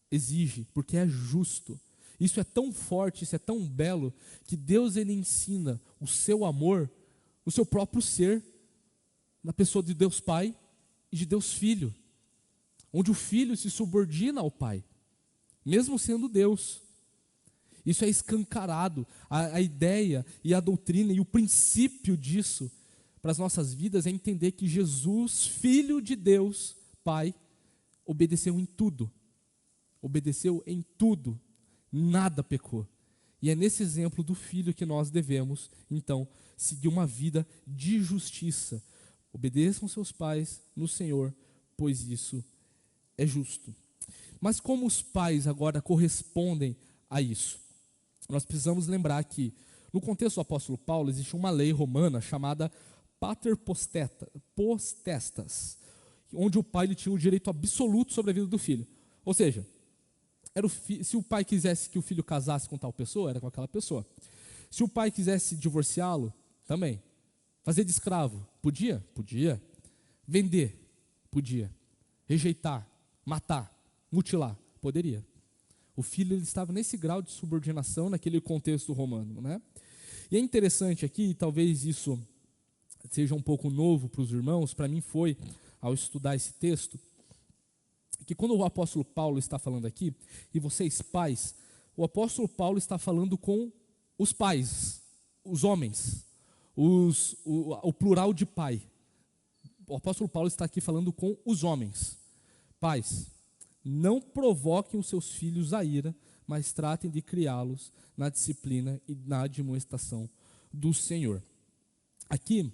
exige, porque é justo. Isso é tão forte, isso é tão belo, que Deus ele ensina o seu amor, o seu próprio ser, na pessoa de Deus Pai e de Deus Filho, onde o Filho se subordina ao Pai, mesmo sendo Deus. Isso é escancarado, a ideia e a doutrina e o princípio disso para as nossas vidas é entender que Jesus, Filho de Deus, Pai, obedeceu em tudo, nada pecou. E é nesse exemplo do Filho que nós devemos, então, seguir uma vida de justiça. Obedeçam seus pais no Senhor, pois isso é justo. Mas como os pais agora correspondem a isso? Nós precisamos lembrar que, no contexto do apóstolo Paulo, existe uma lei romana chamada pater potestas, onde o pai ele tinha o direito absoluto sobre a vida do filho. Ou seja, se o pai quisesse que o filho casasse com tal pessoa, era com aquela pessoa. Se o pai quisesse divorciá-lo, também. Fazer de escravo, podia? Podia. Vender, podia. Rejeitar, matar, mutilar, poderia. O filho ele estava nesse grau de subordinação naquele contexto romano, né? E é interessante aqui, talvez isso seja um pouco novo para os irmãos, para mim foi, ao estudar esse texto, que quando o apóstolo Paulo está falando aqui, e vocês pais, o apóstolo Paulo está falando com os pais, os homens, o plural de pai. O apóstolo Paulo está aqui falando com os homens. Pais, não provoquem os seus filhos à ira, mas tratem de criá-los na disciplina e na admoestação do Senhor. Aqui,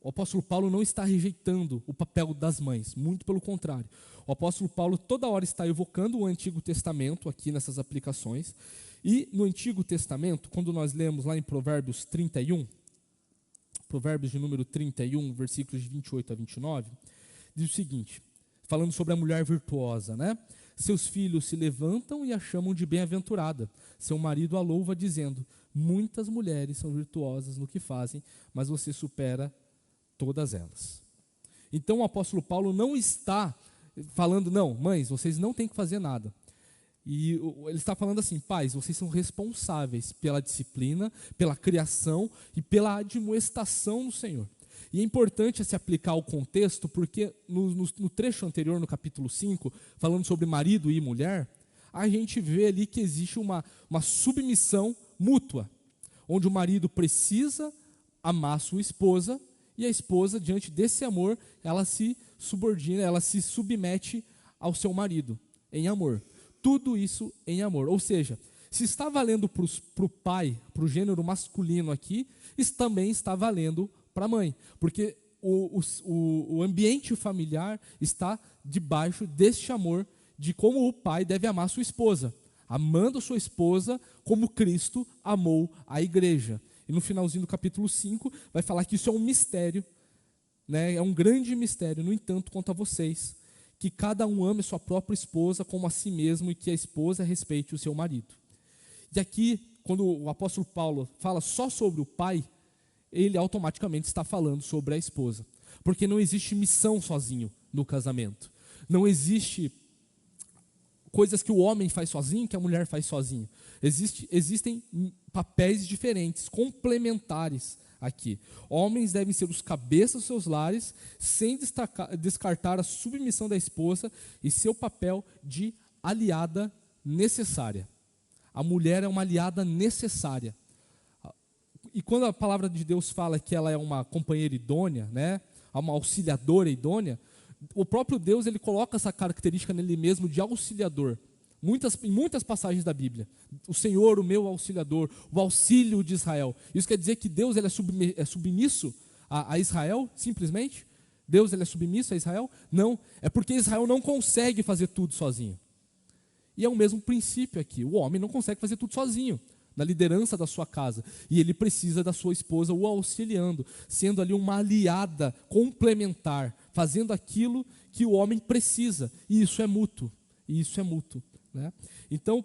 o apóstolo Paulo não está rejeitando o papel das mães, muito pelo contrário. O apóstolo Paulo toda hora está evocando o Antigo Testamento aqui nessas aplicações E no Antigo Testamento, quando nós lemos lá em Provérbios 31, Provérbios de número 31, versículos de 28 a 29, diz o seguinte, falando sobre a mulher virtuosa, né? Seus filhos se levantam e a chamam de bem-aventurada. Seu marido a louva dizendo, muitas mulheres são virtuosas no que fazem, mas você supera todas elas. Então o apóstolo Paulo não está falando, não, mães, vocês não têm que fazer nada. E ele está falando assim, pais, vocês são responsáveis pela disciplina, pela criação e pela admoestação no Senhor. E é importante se aplicar ao contexto, porque no trecho anterior, no capítulo 5, falando sobre marido e mulher, a gente vê ali que existe uma submissão mútua, onde o marido precisa amar sua esposa, e a esposa, diante desse amor, ela se subordina, ela se submete ao seu marido, em amor. Tudo isso em amor. Ou seja, se está valendo para o pai, para o gênero masculino aqui, isso também está valendo para a mãe. Porque o ambiente familiar está debaixo deste amor de como o pai deve amar sua esposa. Amando sua esposa como Cristo amou a igreja. E no finalzinho do capítulo 5 vai falar que isso é um mistério, né? É um grande mistério. No entanto, quanto a vocês, que cada um ame sua própria esposa como a si mesmo e que a esposa respeite o seu marido. E aqui, quando o apóstolo Paulo fala só sobre o pai, ele automaticamente está falando sobre a esposa. Porque não existe missão sozinho no casamento. Não existe coisas que o homem faz sozinho, que a mulher faz sozinho. Existem papéis diferentes, complementares aqui. Homens devem ser os cabeças dos seus lares, sem descartar a submissão da esposa e seu papel de aliada necessária. A mulher é uma aliada necessária. E quando a palavra de Deus fala que ela é uma companheira idônea, né, uma auxiliadora idônea, o próprio Deus ele coloca essa característica nele mesmo de auxiliador. Em muitas passagens da Bíblia. O Senhor, o meu auxiliador, o auxílio de Israel. Isso quer dizer que Deus ele é submisso a Israel, simplesmente? Deus ele é submisso a Israel? Não, é porque Israel não consegue fazer tudo sozinho. E é o mesmo princípio aqui. O homem não consegue fazer tudo sozinho, na liderança da sua casa. E ele precisa da sua esposa o auxiliando, sendo ali uma aliada complementar, fazendo aquilo que o homem precisa. E isso é mútuo. Né? Então,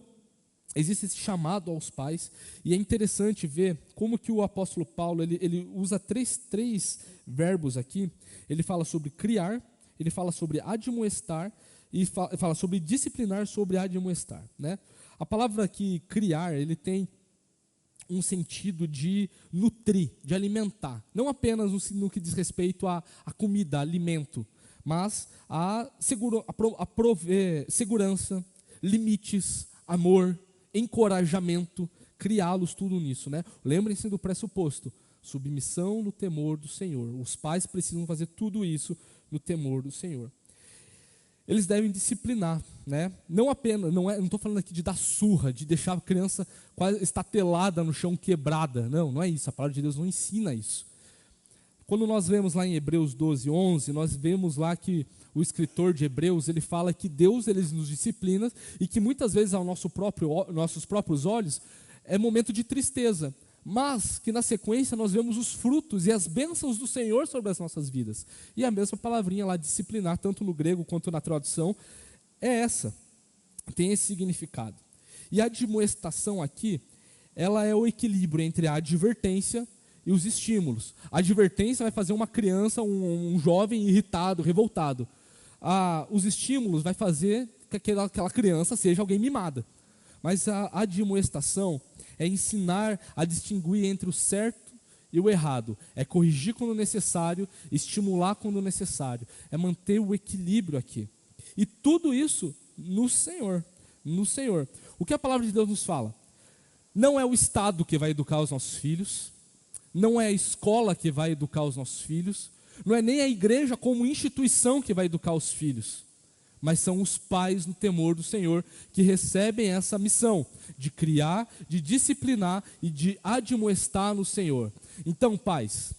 existe esse chamado aos pais, e é interessante ver como que o apóstolo Paulo ele usa três verbos aqui. Ele fala sobre criar, ele fala sobre admoestar, e fala sobre disciplinar, sobre admoestar. Né? A palavra aqui, criar, ele tem um sentido de nutrir, de alimentar. Não apenas no que diz respeito à comida, alimento, mas a prover segurança, limites, amor, encorajamento, criá-los tudo nisso, né? Lembrem-se do pressuposto, submissão no temor do Senhor. Os pais precisam fazer tudo isso no temor do Senhor. Eles devem disciplinar, né? Não estou falando aqui de dar surra, de deixar a criança quase estatelada no chão, quebrada. Não é isso, a palavra de Deus não ensina isso. Quando nós vemos lá em Hebreus 12, 11, nós vemos lá que o escritor de Hebreus, ele fala que Deus ele nos disciplina e que muitas vezes aos nossos próprios olhos é momento de tristeza, mas que na sequência nós vemos os frutos e as bênçãos do Senhor sobre as nossas vidas. E a mesma palavrinha lá, disciplinar, tanto no grego quanto na tradução, é essa, tem esse significado. E a admoestação aqui, ela é o equilíbrio entre a advertência e os estímulos. A advertência vai fazer uma criança, um jovem irritado, revoltado. Os estímulos vai fazer que aquela criança seja alguém mimada. Mas a admoestação é ensinar a distinguir entre o certo e o errado. É corrigir quando necessário, estimular quando necessário. É manter o equilíbrio aqui. E tudo isso no Senhor. No Senhor. O que a palavra de Deus nos fala? Não é o Estado que vai educar os nossos filhos. Não é a escola que vai educar os nossos filhos. Não é nem a igreja como instituição que vai educar os filhos. Mas são os pais no temor do Senhor que recebem essa missão de criar, de disciplinar e de admoestar no Senhor. Então, pais,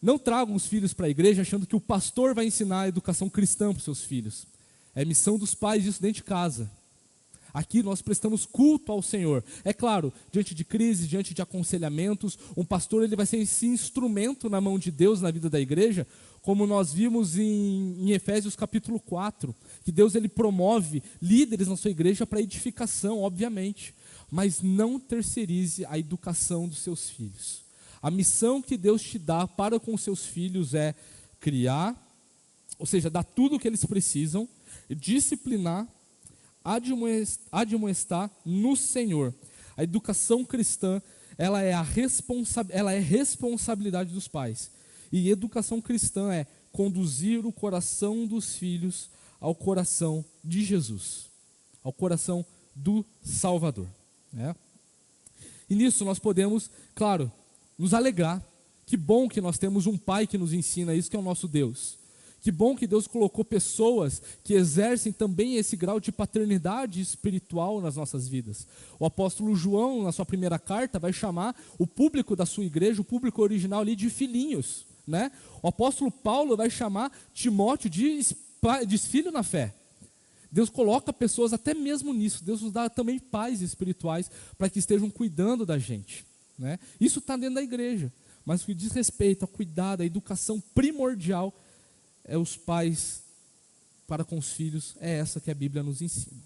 não tragam os filhos para a igreja achando que o pastor vai ensinar a educação cristã para os seus filhos. É missão dos pais isso dentro de casa. Aqui nós prestamos culto ao Senhor. É claro, diante de crises, diante de aconselhamentos, um pastor ele vai ser esse instrumento na mão de Deus na vida da igreja, como nós vimos em Efésios capítulo 4, que Deus ele promove líderes na sua igreja para edificação, obviamente, mas não terceirize a educação dos seus filhos. A missão que Deus te dá para com os seus filhos é criar, ou seja, dar tudo o que eles precisam, disciplinar, admoestar no Senhor. A educação cristã, ela é responsabilidade dos pais. E educação cristã é conduzir o coração dos filhos ao coração de Jesus, ao coração do Salvador, né? E nisso nós podemos, claro, nos alegrar. Que bom que nós temos um pai que nos ensina isso, que é o nosso Deus. Que bom que Deus colocou pessoas que exercem também esse grau de paternidade espiritual nas nossas vidas. O apóstolo João, na sua primeira carta, vai chamar o público da sua igreja, o público original ali, de filhinhos, né? O apóstolo Paulo vai chamar Timóteo de filho na fé. Deus coloca pessoas até mesmo nisso. Deus nos dá também pais espirituais para que estejam cuidando da gente, né? Isso está dentro da igreja. Mas o que diz respeito ao cuidado, à educação primordial, é os pais para com os filhos, é essa que a Bíblia nos ensina.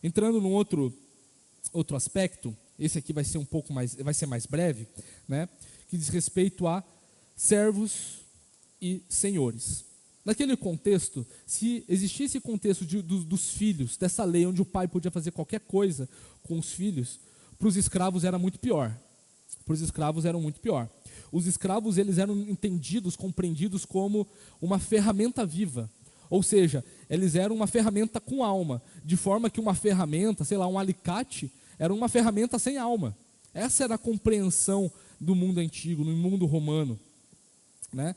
Entrando num outro aspecto, esse aqui vai ser mais breve, né, que diz respeito a servos e senhores. Naquele contexto, se existisse contexto dos filhos, dessa lei onde o pai podia fazer qualquer coisa com os filhos, para os escravos era muito pior. Os escravos eles eram entendidos, compreendidos como uma ferramenta viva. Ou seja, eles eram uma ferramenta com alma, de forma que uma ferramenta, sei lá, um alicate, era uma ferramenta sem alma. Essa era a compreensão do mundo antigo, no mundo romano, né?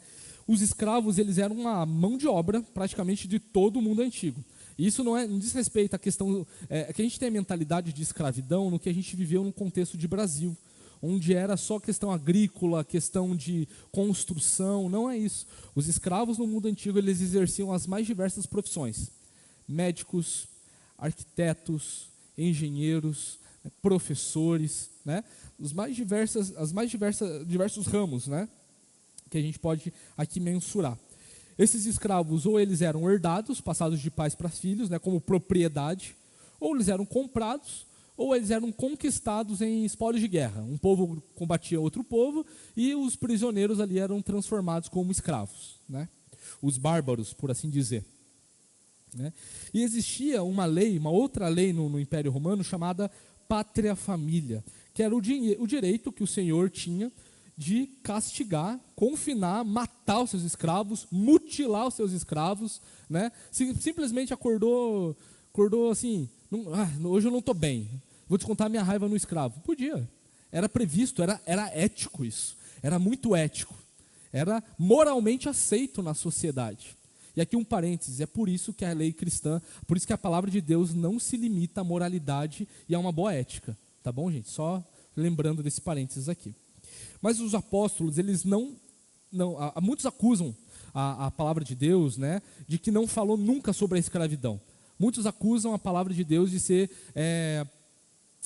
Os escravos eles eram uma mão de obra praticamente de todo o mundo antigo. E isso não diz respeito à questão, que a gente tem a mentalidade de escravidão no que a gente viveu no contexto de Brasil, onde era só questão agrícola, questão de construção. Não é isso. Os escravos no mundo antigo eles exerciam as mais diversas profissões: médicos, arquitetos, engenheiros, professores, né? Diversos ramos, né, que a gente pode aqui mensurar. Esses escravos ou eles eram herdados, passados de pais para filhos, né, como propriedade, ou eles eram comprados, ou eles eram conquistados em espólios de guerra. Um povo combatia outro povo e os prisioneiros ali eram transformados como escravos, né? Os bárbaros, por assim dizer, né? E existia uma outra lei no Império Romano chamada pátria família, que era o direito que o senhor tinha de castigar, confinar, matar os seus escravos, mutilar os seus escravos, né? Simplesmente acordou assim, hoje eu não estou bem, vou descontar minha raiva no escravo. Podia, era previsto, era ético isso, era muito ético, era moralmente aceito na sociedade. E aqui um parênteses, é por isso que a lei cristã, por isso que a palavra de Deus não se limita à moralidade e a uma boa ética, tá bom, gente? Só lembrando desse parênteses aqui. Mas os apóstolos, eles muitos acusam a palavra de Deus, né, de que não falou nunca sobre a escravidão. Muitos acusam a palavra de Deus de ser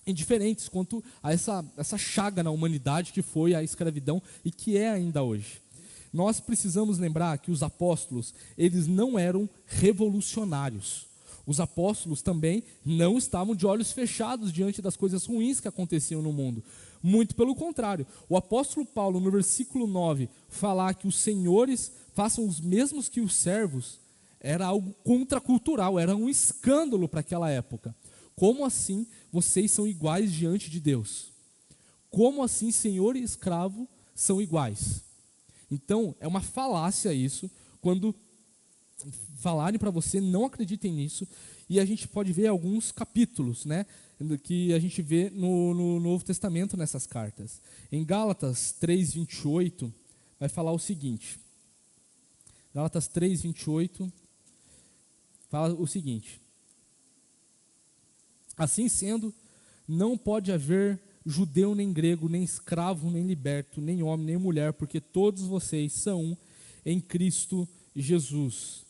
indiferentes quanto a essa chaga na humanidade que foi a escravidão e que é ainda hoje. Nós precisamos lembrar que os apóstolos, eles não eram revolucionários. Os apóstolos também não estavam de olhos fechados diante das coisas ruins que aconteciam no mundo. Muito pelo contrário. O apóstolo Paulo, no versículo 9, falar que os senhores façam os mesmos que os servos, era algo contracultural, era um escândalo para aquela época. Como assim vocês são iguais diante de Deus? Como assim senhor e escravo são iguais? Então, é uma falácia isso, quando falarem para você, não acreditem nisso, e a gente pode ver alguns capítulos, né, que a gente vê no Novo Testamento nessas cartas. Em Gálatas 3:28, vai falar o seguinte, Gálatas 3:28, fala o seguinte: assim sendo, não pode haver judeu nem grego, nem escravo, nem liberto, nem homem, nem mulher, porque todos vocês são um em Cristo Jesus.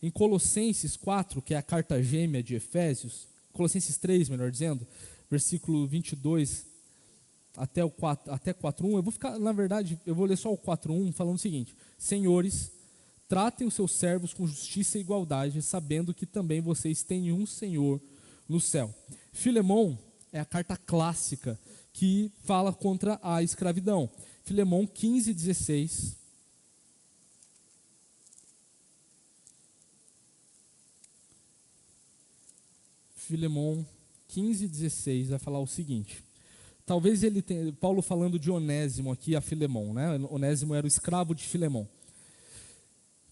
Em Colossenses 4, que é a carta gêmea de Efésios, Colossenses 3, melhor dizendo, versículo 22 até 4:1. Eu vou ficar, na verdade, eu vou ler só o 4:1, falando o seguinte: Senhores, tratem os seus servos com justiça e igualdade, sabendo que também vocês têm um Senhor no céu. Filemão é a carta clássica que fala contra a escravidão. Filemão 15:16. Filemão 15:16 vai falar o seguinte. Talvez ele tenha, Paulo falando de Onésimo aqui a Filemão, né? Onésimo era o escravo de Filemão.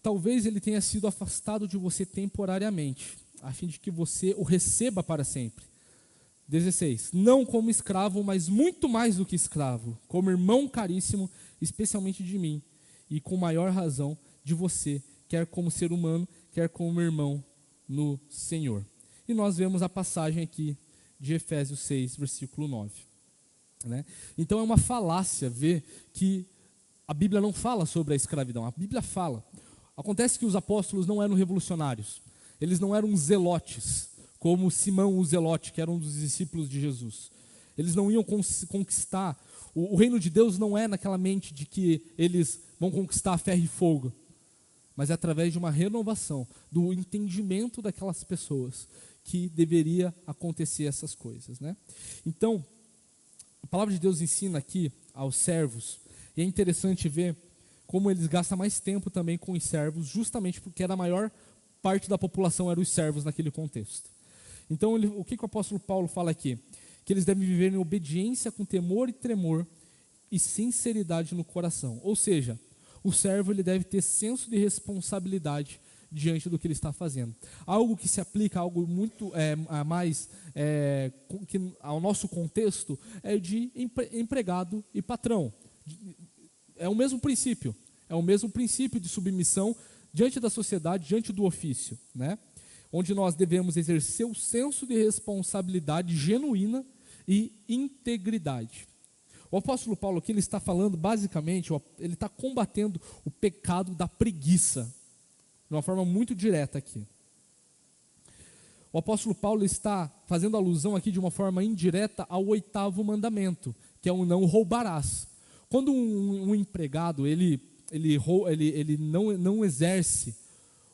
Talvez ele tenha sido afastado de você temporariamente, a fim de que você o receba para sempre. 16. Não como escravo, mas muito mais do que escravo, como irmão caríssimo, especialmente de mim, e com maior razão de você, quer como ser humano, quer como irmão no Senhor. E nós vemos a passagem aqui de Efésios 6, versículo 9. Né? Então é uma falácia ver que a Bíblia não fala sobre a escravidão. A Bíblia fala. Acontece que os apóstolos não eram revolucionários. Eles não eram zelotes, como Simão o Zelote, que era um dos discípulos de Jesus. Eles não iam conquistar. O reino de Deus não é naquela mente de que eles vão conquistar a ferro e fogo, mas é através de uma renovação do entendimento daquelas pessoas que deveria acontecer essas coisas, né? Então, a palavra de Deus ensina aqui aos servos, e é interessante ver como eles gastam mais tempo também com os servos, justamente porque a maior parte da população eram os servos naquele contexto. Então, o que o apóstolo Paulo fala aqui? Que eles devem viver em obediência com temor e tremor e sinceridade no coração. Ou seja, o servo ele deve ter senso de responsabilidade diante do que ele está fazendo. Algo que se aplica, algo muito mais que ao nosso contexto, é de empregado e patrão. É o mesmo princípio. É o mesmo princípio de submissão diante da sociedade, diante do ofício, né? Onde nós devemos exercer o senso de responsabilidade genuína e integridade. O apóstolo Paulo aqui ele está falando basicamente, ele está combatendo o pecado da preguiça, de uma forma muito direta aqui. O apóstolo Paulo está fazendo alusão aqui de uma forma indireta ao 8º mandamento, que é o não roubarás. Quando um empregado ele não exerce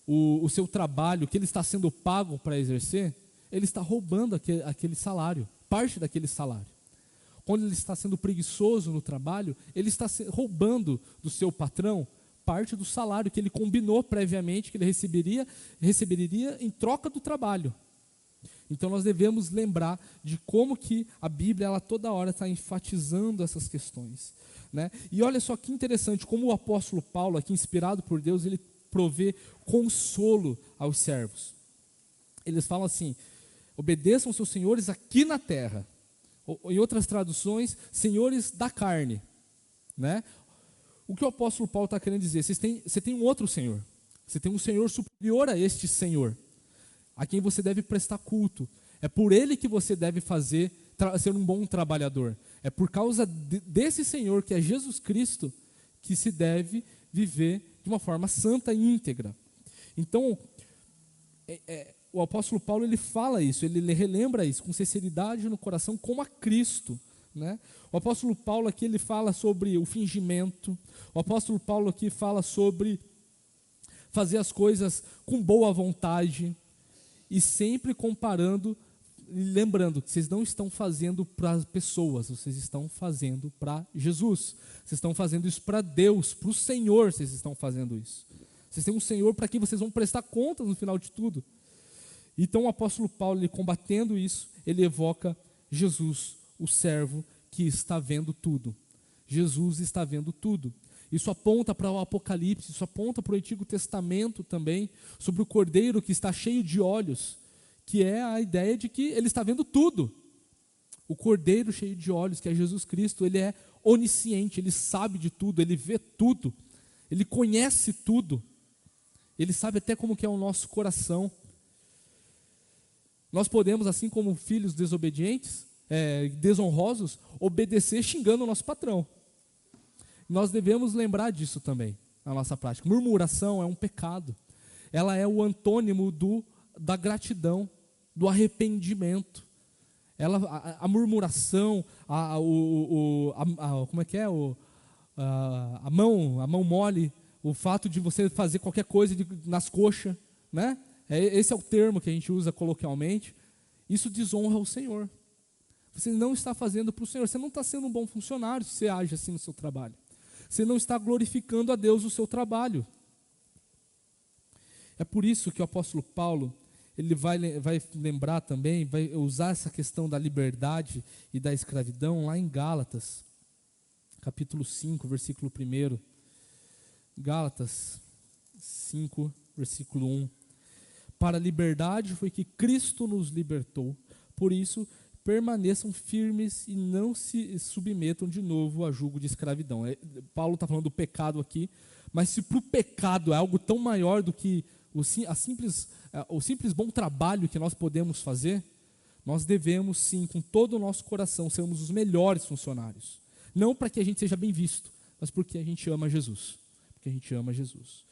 o seu trabalho que ele está sendo pago para exercer, ele está roubando aquele salário, parte daquele salário. Quando ele está sendo preguiçoso no trabalho, ele está roubando do seu patrão parte do salário que ele combinou previamente que ele receberia em troca do trabalho. Então nós devemos lembrar de como que a Bíblia ela toda hora está enfatizando essas questões, né? E olha só que interessante como o apóstolo Paulo, aqui inspirado por Deus, ele provê consolo aos servos. Eles falam assim: obedeçam seus senhores aqui na terra. Ou, em outras traduções, senhores da carne, né? O que o apóstolo Paulo está querendo dizer? Você tem um outro Senhor. Você tem um Senhor superior a este Senhor, a quem você deve prestar culto. É por Ele que você deve ser um bom trabalhador. É por causa desse Senhor, que é Jesus Cristo, que se deve viver de uma forma santa e íntegra. Então, o apóstolo Paulo ele fala isso, ele relembra isso com sinceridade no coração, como a Cristo, né? O apóstolo Paulo aqui ele fala sobre o fingimento. O apóstolo Paulo aqui fala sobre fazer as coisas com boa vontade e sempre comparando, lembrando que vocês não estão fazendo para as pessoas, vocês estão fazendo para Jesus. Vocês estão fazendo isso para Deus, para o Senhor vocês estão fazendo isso. Vocês têm um Senhor para quem vocês vão prestar contas no final de tudo. Então o apóstolo Paulo, ele, combatendo isso, ele evoca Jesus, o servo que está vendo tudo. Jesus está vendo tudo. Isso aponta para o Apocalipse, isso aponta para o Antigo Testamento também, sobre o Cordeiro que está cheio de olhos, que é a ideia de que ele está vendo tudo. O Cordeiro cheio de olhos, que é Jesus Cristo, ele é onisciente, ele sabe de tudo, ele vê tudo, ele conhece tudo, ele sabe até como que é o nosso coração. Nós podemos, assim como filhos desobedientes, desonrosos, obedecer xingando o nosso patrão. Nós devemos lembrar disso também na nossa prática. Murmuração é um pecado. Ela é o antônimo da gratidão. do arrependimento. A murmuração, como é que é? A mão mole, o fato de você fazer qualquer coisa nas coxas, né? Esse é o termo que a gente usa coloquialmente. Isso desonra o Senhor. Você não está fazendo para o Senhor. Você não está sendo um bom funcionário se você age assim no seu trabalho. Você não está glorificando a Deus no seu trabalho. É por isso que o apóstolo Paulo, ele vai lembrar também, vai usar essa questão da liberdade e da escravidão lá em Gálatas, capítulo 5, versículo 1. Gálatas 5, versículo 1. Para a liberdade foi que Cristo nos libertou, por isso permaneçam firmes e não se submetam de novo a julgo de escravidão. Paulo está falando do pecado aqui, mas se para o pecado é algo tão maior do que o simples bom trabalho que nós podemos fazer, nós devemos sim, com todo o nosso coração, sermos os melhores funcionários. Não para que a gente seja bem visto, mas porque a gente ama Jesus. Porque a gente ama Jesus.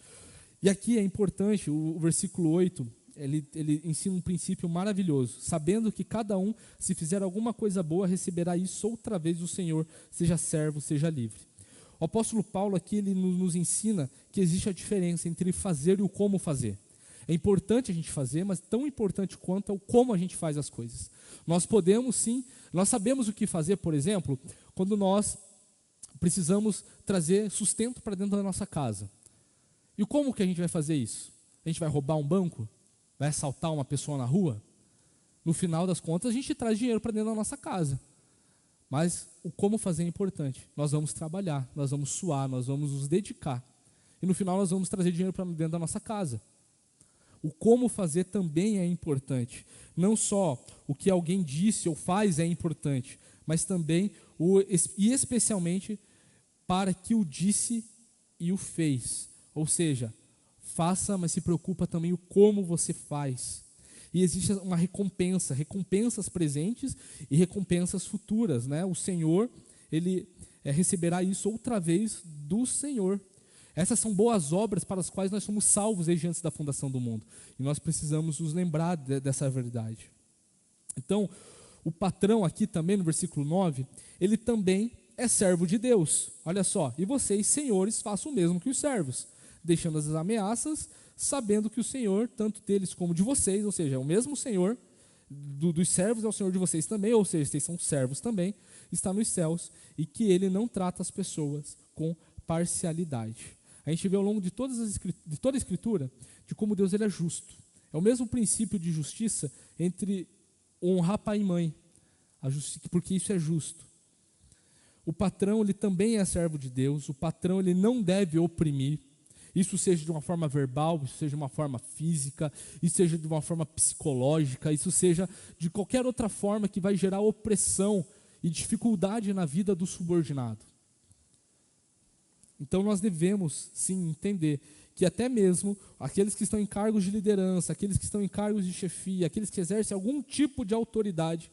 E aqui é importante, o versículo 8, ele ensina um princípio maravilhoso. Sabendo que cada um, se fizer alguma coisa boa, receberá isso outra vez do Senhor, seja servo, seja livre. O apóstolo Paulo aqui, ele nos ensina que existe a diferença entre fazer e o como fazer. É importante a gente fazer, mas tão importante quanto é o como a gente faz as coisas. Nós podemos sim, nós sabemos o que fazer, por exemplo, quando nós precisamos trazer sustento para dentro da nossa casa. E como que a gente vai fazer isso? A gente vai roubar um banco? Vai assaltar uma pessoa na rua? No final das contas, a gente traz dinheiro para dentro da nossa casa. Mas o como fazer é importante. Nós vamos trabalhar, nós vamos suar, nós vamos nos dedicar. E no final nós vamos trazer dinheiro para dentro da nossa casa. O como fazer também é importante. Não só o que alguém disse ou faz é importante, mas também, e especialmente, para que o disse e o fez. Ou seja, faça, mas se preocupa também o como você faz. E existe uma recompensa, recompensas presentes e recompensas futuras, né? O Senhor, ele receberá isso outra vez do Senhor. Essas são boas obras para as quais nós somos salvos desde antes da fundação do mundo. E nós precisamos nos lembrar dessa verdade. Então, o patrão aqui também, no versículo 9, ele também é servo de Deus. Olha só, e vocês, senhores, façam o mesmo que os servos, deixando as ameaças, sabendo que o Senhor, tanto deles como de vocês, ou seja, é o mesmo Senhor dos servos é o Senhor de vocês também, ou seja, vocês são servos também, está nos céus, e que Ele não trata as pessoas com parcialidade. A gente vê ao longo de toda a Escritura, de como Deus ele é justo. É o mesmo princípio de justiça entre honrar pai e mãe, porque isso é justo. O patrão ele também é servo de Deus, o patrão ele não deve oprimir, isso seja de uma forma verbal, isso seja de uma forma física, isso seja de uma forma psicológica, isso seja de qualquer outra forma que vai gerar opressão e dificuldade na vida do subordinado. Então nós devemos sim entender que até mesmo aqueles que estão em cargos de liderança, aqueles que estão em cargos de chefia, aqueles que exercem algum tipo de autoridade,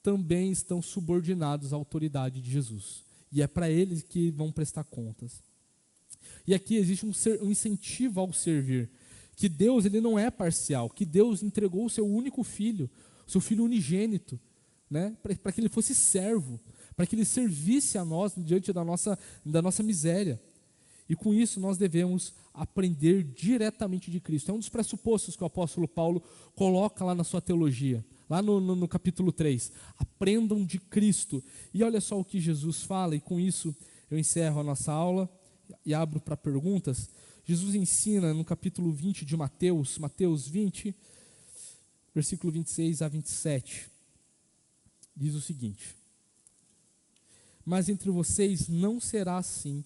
também estão subordinados à autoridade de Jesus. E é para eles que vão prestar contas. E aqui existe um incentivo ao servir, que Deus ele não é parcial, que Deus entregou o seu único filho, o seu filho unigênito, né, para que ele fosse servo, para que ele servisse a nós diante da nossa miséria. E com isso nós devemos aprender diretamente de Cristo. É um dos pressupostos que o apóstolo Paulo coloca lá na sua teologia, lá no capítulo 3. Aprendam de Cristo. E olha só o que Jesus fala, e com isso eu encerro a nossa aula e abro para perguntas. Jesus ensina no capítulo 20 de Mateus 20, versículo 26 a 27. Diz o seguinte: mas entre vocês não será assim,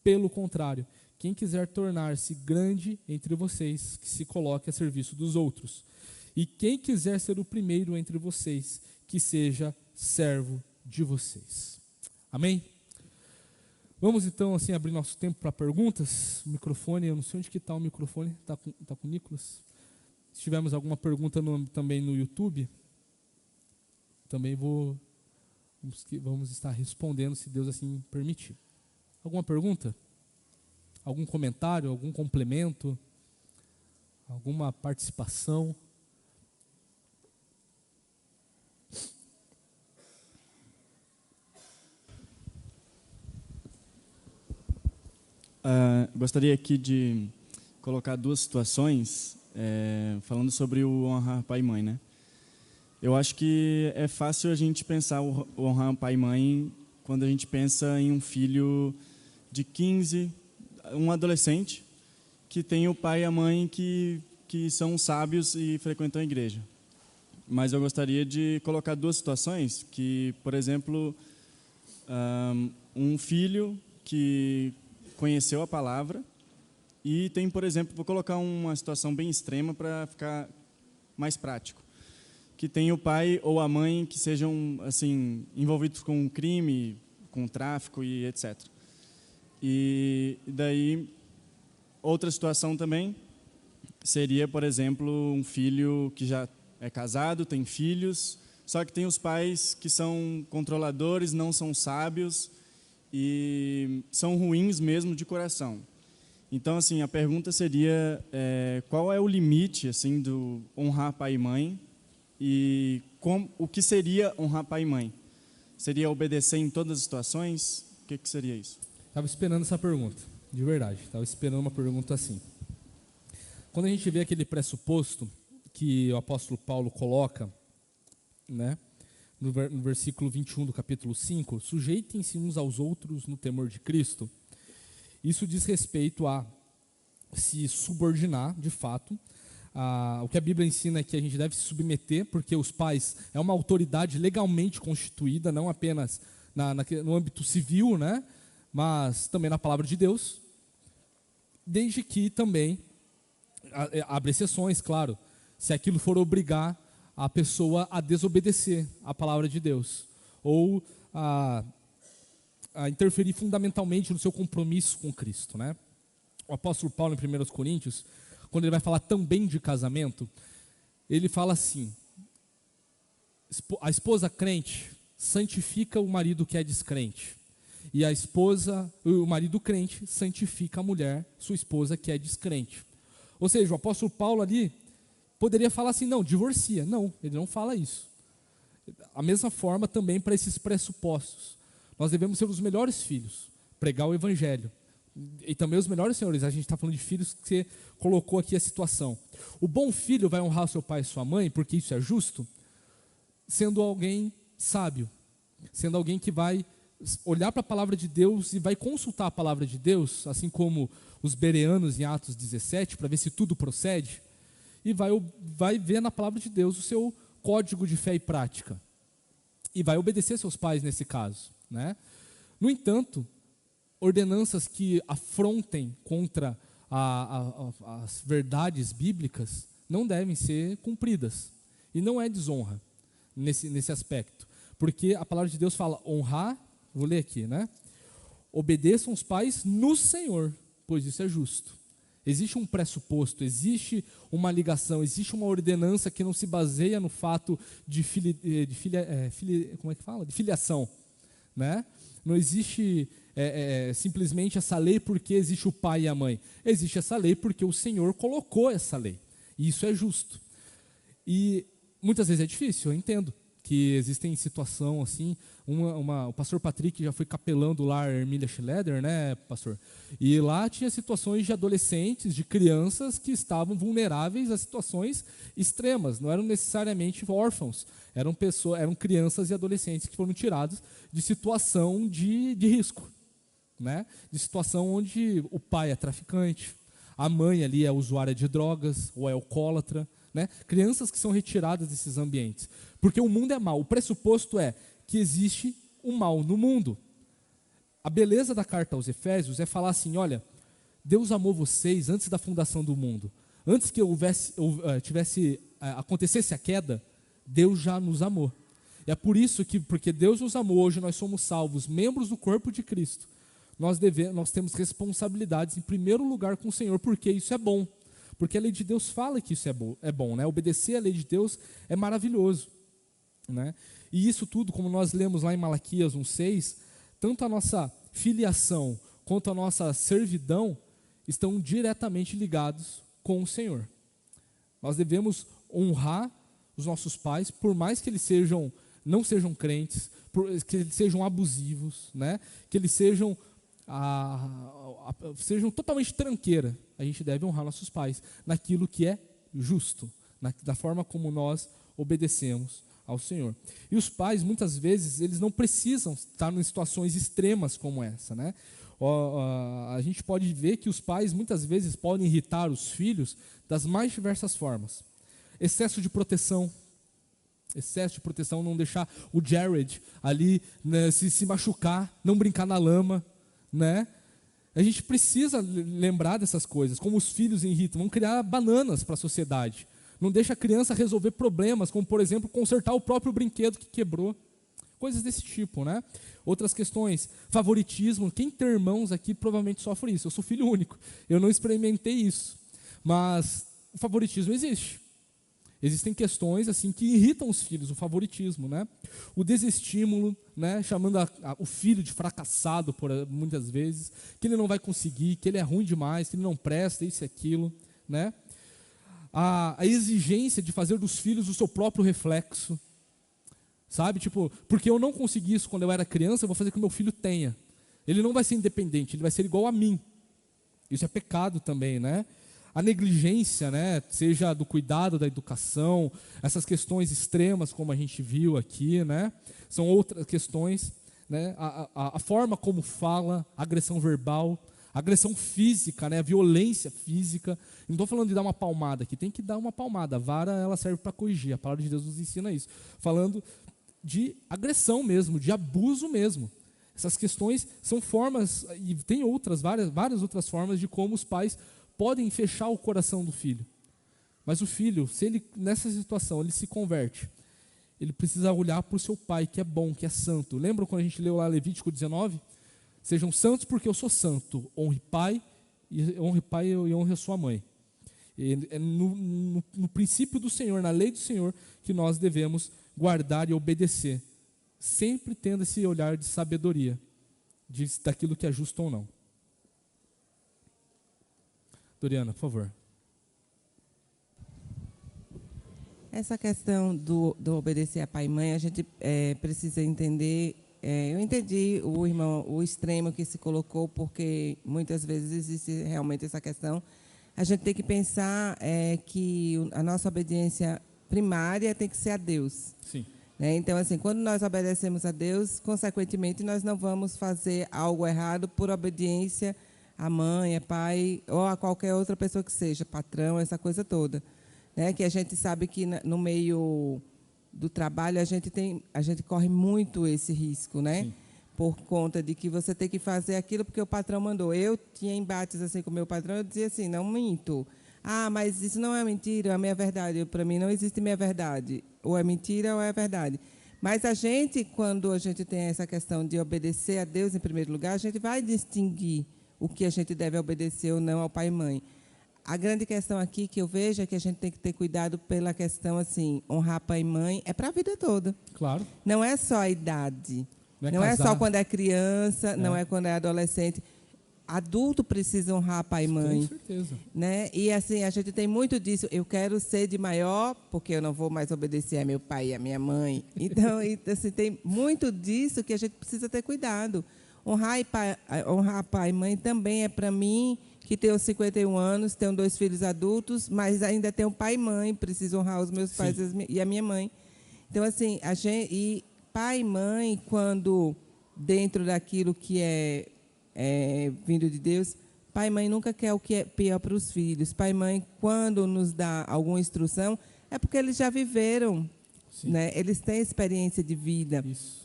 pelo contrário, quem quiser tornar-se grande entre vocês, que se coloque a serviço dos outros. E quem quiser ser o primeiro entre vocês, que seja servo de vocês. Amém? Vamos então assim abrir nosso tempo para perguntas. O microfone, eu não sei onde que está o microfone, está com o Nicolas? Se tivermos alguma pergunta também no YouTube, também vamos estar respondendo, se Deus assim permitir. Alguma pergunta? Algum comentário? Algum complemento? Alguma participação?
Gostaria aqui de colocar duas situações, falando sobre o honrar pai e mãe, né? Eu acho que é fácil a gente pensar o honrar pai e mãe quando a gente pensa em um filho de 15, um adolescente, que tem o pai e a mãe que são sábios e frequentam a igreja. Mas eu gostaria de colocar duas situações que, por exemplo, um filho que conheceu a palavra e tem, por exemplo, vou colocar uma situação bem extrema para ficar mais prático, que tem o pai ou a mãe que sejam assim envolvidos com crime, com tráfico e etc. E daí outra situação também seria, por exemplo, um filho que já é casado, tem filhos, só que tem os pais que são controladores, não são sábios e são ruins mesmo de coração. Então, assim, a pergunta seria, qual é o limite, assim, do honrar pai e mãe e o que seria honrar pai e mãe? Seria obedecer em todas as situações? O que seria isso?
Estava esperando essa pergunta, de verdade. Estava esperando uma pergunta assim. Quando a gente vê aquele pressuposto que o apóstolo Paulo coloca, né, no versículo 21 do capítulo 5, sujeitem-se uns aos outros no temor de Cristo. Isso diz respeito a se subordinar, de fato. O que a Bíblia ensina é que a gente deve se submeter, porque os pais é uma autoridade legalmente constituída, não apenas no âmbito civil, né, mas também na palavra de Deus, desde que também, abre exceções, claro, se aquilo for obrigar a pessoa a desobedecer a palavra de Deus, ou a interferir fundamentalmente no seu compromisso com Cristo, né? O apóstolo Paulo, em 1 Coríntios, quando ele vai falar também de casamento, ele fala assim: a esposa crente santifica o marido que é descrente, e o marido crente santifica a mulher, sua esposa, que é descrente. Ou seja, o apóstolo Paulo ali poderia falar assim: não, divorcia. Não, ele não fala isso. A mesma forma também para esses pressupostos. Nós devemos ser os melhores filhos, pregar o evangelho. E também os melhores senhores, a gente está falando de filhos que você colocou aqui a situação. O bom filho vai honrar seu pai e sua mãe, porque isso é justo, sendo alguém sábio, sendo alguém que vai olhar para a palavra de Deus e vai consultar a palavra de Deus, assim como os bereanos em Atos 17, para ver se tudo procede, e vai ver na palavra de Deus o seu código de fé e prática, e vai obedecer seus pais nesse caso, né? No entanto, ordenanças que afrontem contra as verdades bíblicas não devem ser cumpridas, e não é desonra nesse aspecto, porque a palavra de Deus fala honrar, vou ler aqui, né? Obedeçam os pais no Senhor, pois isso é justo. Existe um pressuposto, existe uma ligação, existe uma ordenança que não se baseia no fato de filiação, né? Não existe simplesmente essa lei porque existe o pai e a mãe. Existe essa lei porque o Senhor colocou essa lei, e isso é justo. E muitas vezes é difícil, eu entendo que existem situações assim. O pastor Patrick já foi capelão do lar Ermília Schleder, né, pastor? E lá tinha situações de adolescentes, de crianças que estavam vulneráveis a situações extremas, não eram necessariamente órfãos, eram crianças e adolescentes que foram tirados de situação de risco, né? De situação onde o pai é traficante, a mãe ali é usuária de drogas ou é alcoólatra, né? Crianças que são retiradas desses ambientes, porque o mundo é mau. O pressuposto é que existe o mal no mundo. A beleza da carta aos Efésios é falar assim: olha, Deus amou vocês antes da fundação do mundo. Antes que acontecesse a queda, Deus já nos amou. E é por isso que, porque Deus nos amou, hoje nós somos salvos, membros do corpo de Cristo. Nós temos responsabilidades em primeiro lugar com o Senhor, porque isso é bom. Porque a lei de Deus fala que isso é bom, né? Obedecer a lei de Deus é maravilhoso, né? E isso tudo, como nós lemos lá em Malaquias 1:6, tanto a nossa filiação quanto a nossa servidão estão diretamente ligados com o Senhor. Nós devemos honrar os nossos pais, por mais que eles não sejam crentes, que eles sejam abusivos, né? Que eles sejam sejam totalmente tranqueira, a gente deve honrar nossos pais naquilo que é justo, da forma como nós obedecemos ao Senhor. E os pais, muitas vezes, eles não precisam estar em situações extremas como essa, né? A gente pode ver que os pais, muitas vezes, podem irritar os filhos das mais diversas formas. Excesso de proteção, não deixar o Jared ali, né, se machucar, não brincar na lama, né? A gente precisa lembrar dessas coisas, como os filhos irritam, vão criar bananas para a sociedade. Não deixa a criança resolver problemas, como, por exemplo, consertar o próprio brinquedo que quebrou. Coisas desse tipo, né? Outras questões, favoritismo. Quem tem irmãos aqui provavelmente sofre isso. Eu sou filho único, eu não experimentei isso. Mas o favoritismo existe. Existem questões assim que irritam os filhos, o favoritismo, né? O desestímulo, né? Chamando o filho de fracassado muitas vezes, que ele não vai conseguir, que ele é ruim demais, que ele não presta, isso e aquilo, né? A exigência de fazer dos filhos o seu próprio reflexo, sabe? Tipo, porque eu não consegui isso quando eu era criança, eu vou fazer que o meu filho tenha. Ele não vai ser independente, ele vai ser igual a mim. Isso é pecado também, né? A negligência, né? Seja do cuidado, da educação, essas questões extremas como a gente viu aqui, né? São outras questões, né? A forma como fala, agressão verbal, agressão física, né? A violência física. Não estou falando de dar uma palmada aqui, tem que dar uma palmada. A vara, ela serve para corrigir, a palavra de Deus nos ensina isso. Falando de agressão mesmo, de abuso mesmo. Essas questões são formas, e tem várias outras formas de como os pais podem fechar o coração do filho. Mas o filho, se ele, nessa situação, ele se converte, ele precisa olhar para o seu pai, que é bom, que é santo. Lembra quando a gente leu lá Levítico 19? Sejam santos porque eu sou santo. Honre pai e honre a sua mãe. É no princípio do Senhor, na lei do Senhor, que nós devemos guardar e obedecer, sempre tendo esse olhar de sabedoria, daquilo que é justo ou não. Doriana, por favor.
Essa questão do obedecer a pai e mãe, a gente precisa entender. Eu entendi o extremo que se colocou, porque muitas vezes existe realmente essa questão. A gente tem que pensar que a nossa obediência primária tem que ser a Deus.
Sim.
Né? Então, assim, quando nós obedecemos a Deus, consequentemente, nós não vamos fazer algo errado por obediência à mãe, a pai, ou a qualquer outra pessoa que seja, patrão, essa coisa toda. Né? Que a gente sabe que no meio do trabalho a gente corre muito esse risco, né?
Sim.
Por conta de que você tem que fazer aquilo porque o patrão mandou. Eu tinha embates assim com o meu patrão, eu dizia assim, não minto. Ah, mas isso não é mentira, é a minha verdade. Para mim não existe minha verdade. Ou é mentira ou é verdade. Mas a gente, quando a gente tem essa questão de obedecer a Deus em primeiro lugar, a gente vai distinguir o que a gente deve obedecer ou não ao pai e mãe. A grande questão aqui que eu vejo é que a gente tem que ter cuidado pela questão, assim, honrar pai e mãe é para a vida toda.
Claro.
Não é só a idade.
Não
é só quando é criança, não é quando é adolescente. Adulto precisa honrar pai e mãe.
Com certeza.
Né? E assim, a gente tem muito disso. Eu quero ser de maior porque eu não vou mais obedecer a meu pai e a minha mãe. Então, assim, tem muito disso que a gente precisa ter cuidado. Honrar pai e mãe também é para mim, que tenho 51 anos, tenho 2 filhos adultos, mas ainda tenho pai e mãe, preciso honrar os meus pais e a minha mãe. Então, assim, pai e mãe, quando dentro daquilo que é vindo de Deus, pai e mãe nunca quer o que é pior para os filhos. Pai e mãe, quando nos dá alguma instrução, é porque eles já viveram, né? Eles têm experiência de vida.
Isso.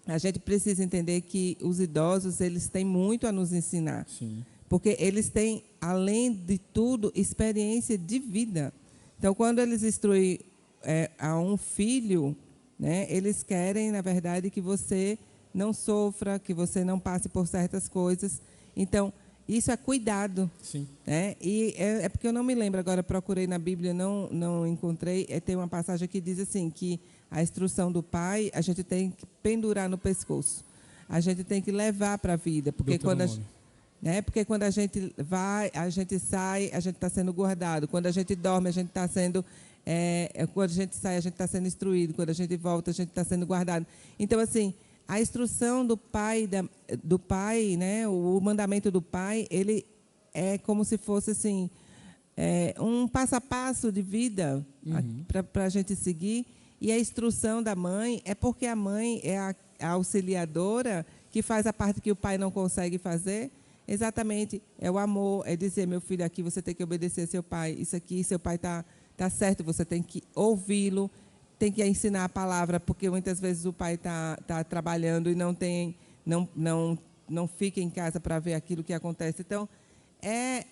A gente precisa entender que os idosos, eles têm muito a nos ensinar.
Sim.
Porque eles têm, além de tudo, experiência de vida. Então, quando eles instruem a um filho, né, eles querem, na verdade, que você não sofra, que você não passe por certas coisas. Então, isso é cuidado.
Sim.
Né? E é porque eu não me lembro, agora procurei na Bíblia, não encontrei. Tem uma passagem que diz assim, que a instrução do pai, a gente tem que pendurar no pescoço. A gente tem que levar para a vida. Porque quando a gente vai, a gente sai, a gente está sendo guardado. Quando a gente dorme, a gente está sendo... quando a gente sai, a gente está sendo instruído. Quando a gente volta, a gente está sendo guardado. Então, assim, a instrução do pai, né, o mandamento do pai, ele é como se fosse assim, um passo a passo de vida para a gente seguir. E a instrução da mãe é porque a mãe é a auxiliadora que faz a parte que o pai não consegue fazer. Exatamente, é o amor, é dizer, meu filho, aqui você tem que obedecer seu pai, isso aqui, seu pai tá certo, você tem que ouvi-lo, tem que ensinar a palavra, porque muitas vezes o pai tá trabalhando e não fica em casa para ver aquilo que acontece. Então,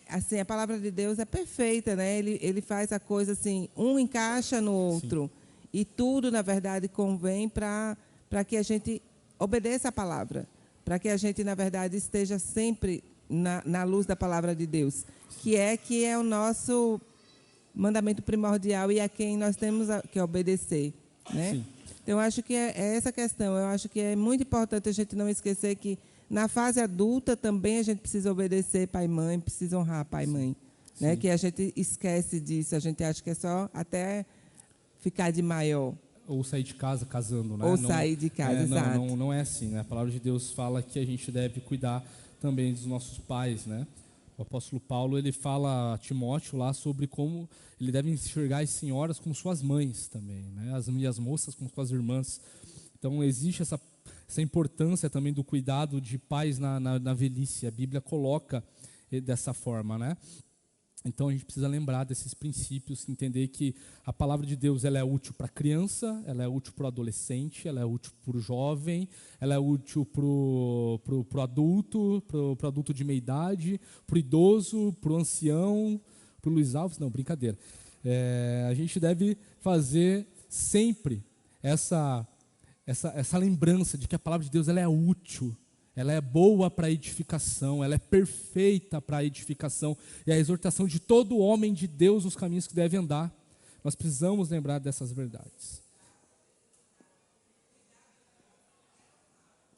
assim, a palavra de Deus é perfeita, né? Ele faz a coisa assim, um encaixa no outro. Sim. E tudo, na verdade, convém para que a gente obedeça a palavra, para que a gente, na verdade, esteja sempre na luz da palavra de Deus, que é o nosso mandamento primordial e a quem nós temos que obedecer, né? Sim. Então, eu acho que é essa questão. Eu acho que é muito importante a gente não esquecer que, na fase adulta, também a gente precisa obedecer pai e mãe, precisa honrar pai e mãe, né? Que a gente esquece disso, a gente acha que é só até ficar de maior.
Ou sair de casa casando, né?
Ou sair de casa, exato.
Não é assim, né? A palavra de Deus fala que a gente deve cuidar também dos nossos pais, né? O apóstolo Paulo, ele fala a Timóteo lá sobre como ele deve enxergar as senhoras como suas mães também, né? As moças como suas irmãs. Então, existe essa importância também do cuidado de pais na velhice. A Bíblia coloca dessa forma, né? Então, a gente precisa lembrar desses princípios, entender que a palavra de Deus ela é útil para a criança, ela é útil para o adolescente, ela é útil para o jovem, ela é útil para o adulto, para o adulto de meia idade, para o idoso, para o ancião, para o Luiz Alves. Não, brincadeira. A gente deve fazer sempre essa lembrança de que a palavra de Deus ela é útil. Ela é boa para a edificação, ela é perfeita para a edificação e a exortação de todo homem de Deus nos caminhos que deve andar. Nós precisamos lembrar dessas verdades.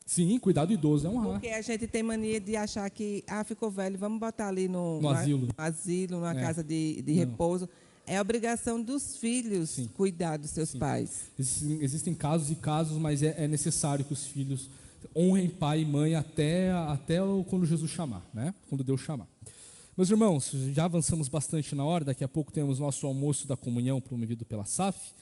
Sim, cuidar do idoso é honrar.
Porque a gente tem mania de achar que, ficou velho, vamos botar ali no asilo, numa casa de repouso. É obrigação dos filhos cuidar dos seus pais.
Existem casos e casos, mas é necessário que os filhos honrem pai e mãe até quando Jesus chamar, né? Quando Deus chamar. Meus irmãos, já avançamos bastante na hora, daqui a pouco temos nosso almoço da comunhão promovido pela SAF.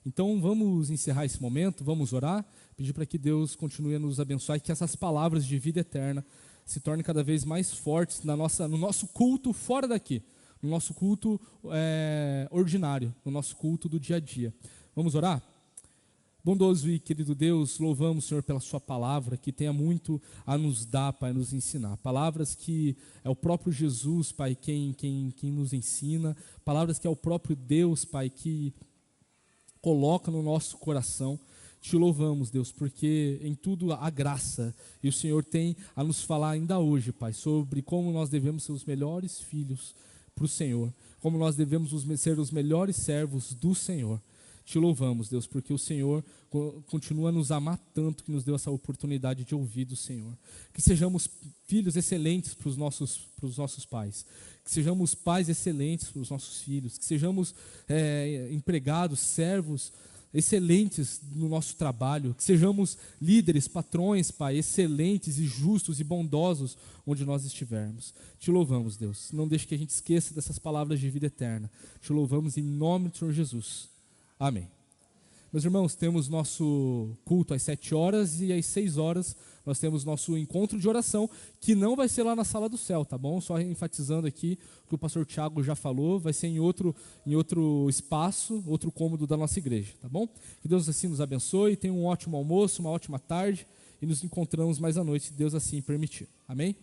Então vamos encerrar esse momento, vamos orar, pedir para que Deus continue a nos abençoar e que essas palavras de vida eterna se tornem cada vez mais fortes no nosso culto fora daqui, no nosso culto ordinário, no nosso culto do dia a dia. Vamos orar? Bondoso e querido Deus, louvamos, Senhor, pela sua palavra, que tenha muito a nos dar, Pai, a nos ensinar. Palavras que é o próprio Jesus, Pai, quem nos ensina. Palavras que é o próprio Deus, Pai, que coloca no nosso coração. Te louvamos, Deus, porque em tudo há graça. E o Senhor tem a nos falar ainda hoje, Pai, sobre como nós devemos ser os melhores filhos para o Senhor. Como nós devemos ser os melhores servos do Senhor. Te louvamos, Deus, porque o Senhor continua a nos amar tanto que nos deu essa oportunidade de ouvir do Senhor. Que sejamos filhos excelentes para os nossos pais. Que sejamos pais excelentes para os nossos filhos. Que sejamos empregados, servos excelentes no nosso trabalho. Que sejamos líderes, patrões, Pai, excelentes e justos e bondosos onde nós estivermos. Te louvamos, Deus. Não deixe que a gente esqueça dessas palavras de vida eterna. Te louvamos em nome do Senhor Jesus. Amém. Meus irmãos, temos nosso culto às 7 horas e às 6 horas nós temos nosso encontro de oração, que não vai ser lá na sala do céu, tá bom? Só enfatizando aqui o que o pastor Tiago já falou, vai ser em outro espaço, outro cômodo da nossa igreja, tá bom? Que Deus assim nos abençoe, tenha um ótimo almoço, uma ótima tarde e nos encontramos mais à noite, se Deus assim permitir. Amém?